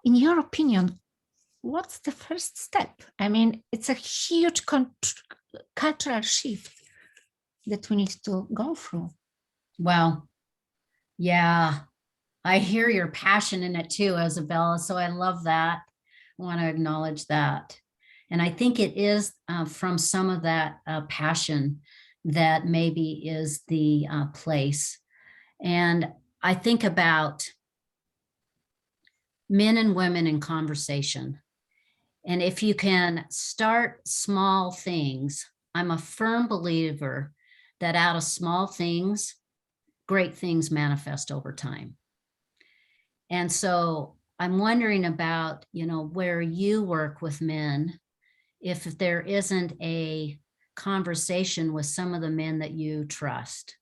in your opinion, what's the first step? I mean, it's a huge cultural shift that we need to go through. Well, yeah, I hear your passion in it too, Isabella. So I love that. I want to acknowledge that. And I think it is from some of that passion that maybe is the place. And I think about men and women in conversation. And if you can start small things, I'm a firm believer that out of small things, great things manifest over time. And so I'm wondering about, where you work with men, if there isn't a conversation with some of the men that you trust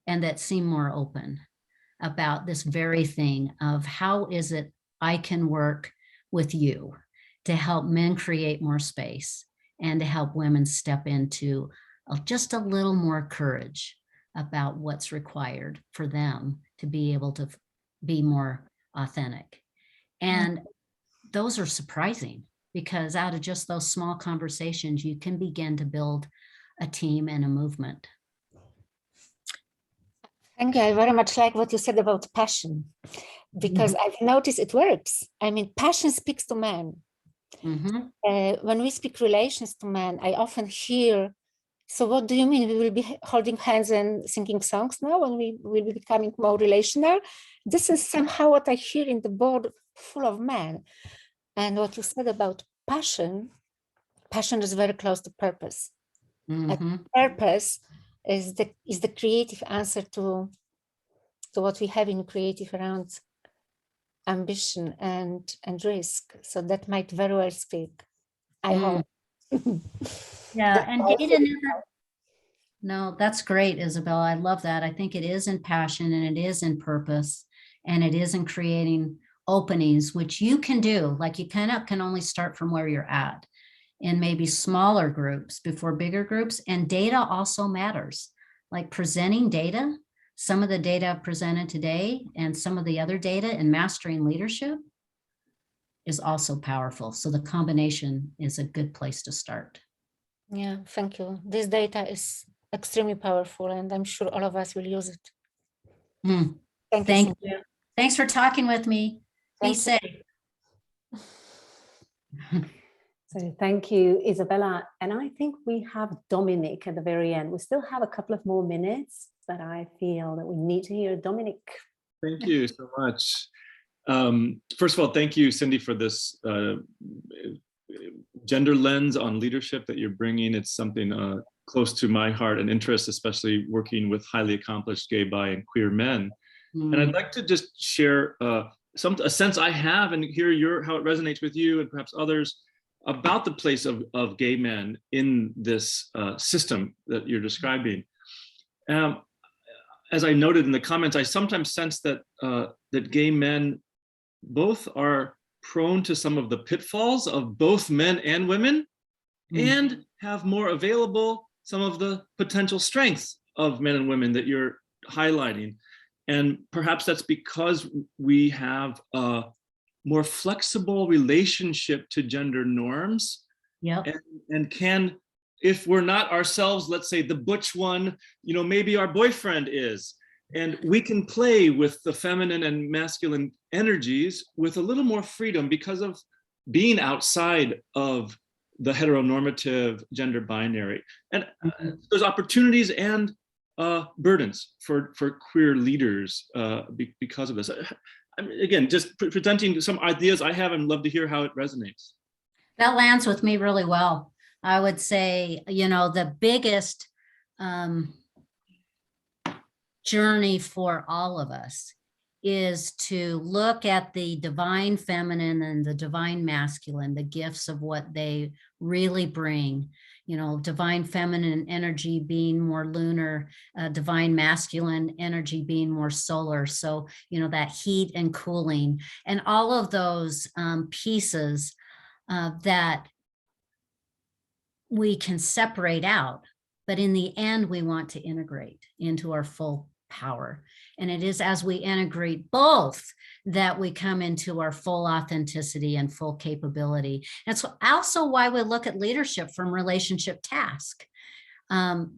and that seem more open about this very thing of how is it I can work with you to help men create more space and to help women step into just a little more courage about what's required for them to be able to be more authentic. And those are surprising, because out of just those small conversations, you can begin to build a team and a movement. Thank you. I very much like what you said about passion, because I've noticed it works. I mean, passion speaks to men. When we speak relations to men, I often hear, so what do you mean? We will be holding hands and singing songs now, and we will be becoming more relational? This is somehow what I hear in the board full of men. And what you said about passion is very close to purpose. And purpose is the creative answer to what we have in creative around ambition and risk. So that might very well speak. I hope. Yeah, and data never. No, that's great, Isabella. I love that. I think it is in passion, and it is in purpose, and it is in creating openings, which you can do. Like, you kind of can only start from where you're at, in maybe smaller groups before bigger groups. And data also matters. Like presenting data, some of the data I've presented today and some of the other data in mastering leadership is also powerful. So the combination is a good place to start. Yeah, thank you. This data is extremely powerful, and I'm sure all of us will use it. Thank you. Thanks for talking with me. Be safe. So thank you, Isabella. And I think we have Dominic at the very end. We still have a couple of more minutes, but I feel that we need to hear Dominic. Thank you so much. First of all, thank you, Cindy, for this gender lens on leadership that you're bringing. It's something close to my heart and interest, especially working with highly accomplished gay, bi, and queer men. And I'd like to just share a sense I have, and hear how it resonates with you and perhaps others, about the place of gay men in this system that you're describing. As I noted in the comments, I sometimes sense that that gay men both are prone to some of the pitfalls of both men and women, and have more available some of the potential strengths of men and women that you're highlighting. And perhaps that's because we have a more flexible relationship to gender norms. Yep. And can, if we're not ourselves, let's say the butch one, maybe our boyfriend is, and we can play with the feminine and masculine energies with a little more freedom because of being outside of the heteronormative gender binary. And there's opportunities and burdens for queer leaders because of this. Again, just presenting some ideas I have, and love to hear how it resonates. That lands with me really well. I would say, the biggest journey for all of us is to look at the divine feminine and the divine masculine, the gifts of what they really bring. Divine feminine energy being more lunar, divine masculine energy being more solar. So, that heat and cooling, and all of those pieces that we can separate out, but in the end, we want to integrate into our full power. And it is as we integrate both that we come into our full authenticity and full capability. That's also why we look at leadership from relationship task,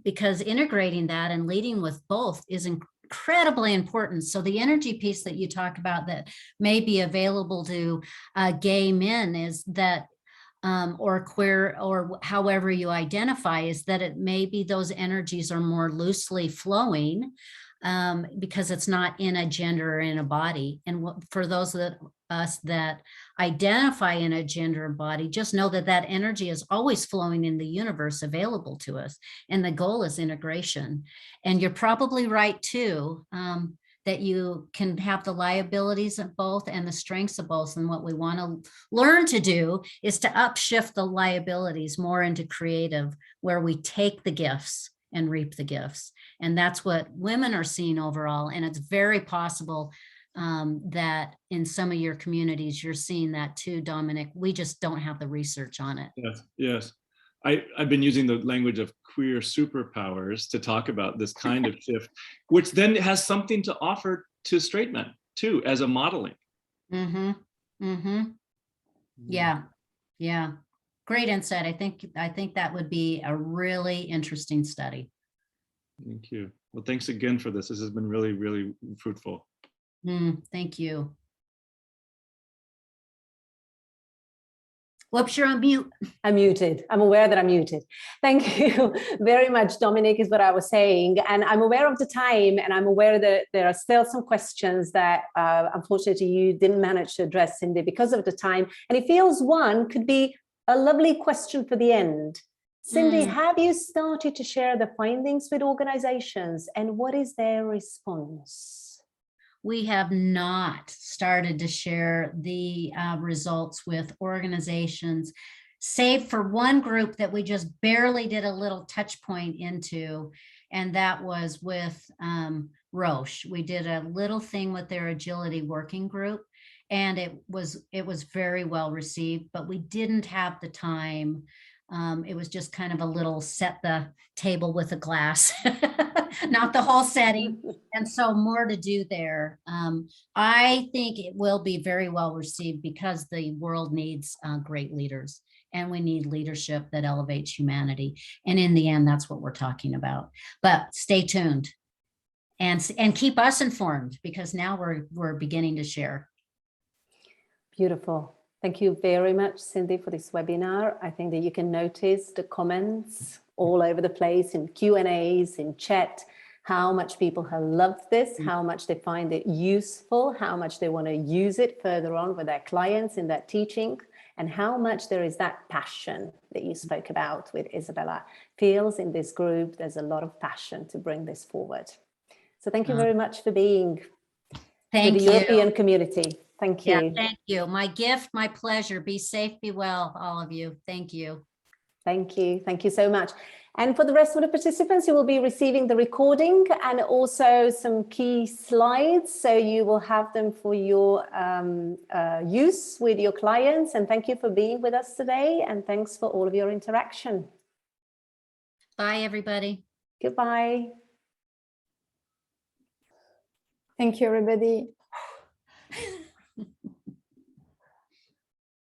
because integrating that and leading with both is incredibly important. So the energy piece that you talk about that may be available to gay men is that or queer, or however you identify, is that it may be those energies are more loosely flowing because it's not in a gender or in a body. And for those of us that identify in a gender and body, just know that that energy is always flowing in the universe available to us. And the goal is integration. And you're probably right too, that you can have the liabilities of both and the strengths of both. And what we want to learn to do is to upshift the liabilities more into creative, where we take the gifts and reap the gifts. And that's what women are seeing overall. And it's very possible that in some of your communities, you're seeing that too, Dominic. We just don't have the research on it. Yes, yes. I've been using the language of queer superpowers to talk about this kind of shift, which then has something to offer to straight men too, as a modeling. Yeah, yeah. Great insight. I think that would be a really interesting study. Thank you. Well, thanks again for this. This has been really, really fruitful. Thank you. Whoops, you're on mute. I'm muted. I'm aware that I'm muted. Thank you very much, Dominic, is what I was saying. And I'm aware of the time, and I'm aware that there are still some questions that unfortunately you didn't manage to address, Cindy, because of the time. And it feels one could be a lovely question for the end. Cindy, have you started to share the findings with organizations, and what is their response? We have not started to share the results with organizations, save for one group that we just barely did a little touch point into, and that was with Roche. We did a little thing with their agility working group, and it was very well received, but we didn't have the time. It was just kind of a little set the table with a glass, not the whole setting. And so more to do there. I think it will be very well received because the world needs great leaders, and we need leadership that elevates humanity. And in the end, that's what we're talking about. But stay tuned and keep us informed, because now we're beginning to share. Beautiful. Thank you very much, Cindy, for this webinar. I think that you can notice the comments all over the place in Q&As, in chat, how much people have loved this, how much they find it useful, how much they want to use it further on with their clients in their teaching, and how much there is that passion that you spoke about with Isabella. Feels in this group, there's a lot of passion to bring this forward. So thank you very much for being with the European community. Thank you. Yeah, thank you. My gift, my pleasure. Be safe, be well, all of you. Thank you. Thank you. Thank you so much. And for the rest of the participants, you will be receiving the recording and also some key slides. So you will have them for your use with your clients. And thank you for being with us today. And thanks for all of your interaction. Bye, everybody. Goodbye. Thank you, everybody.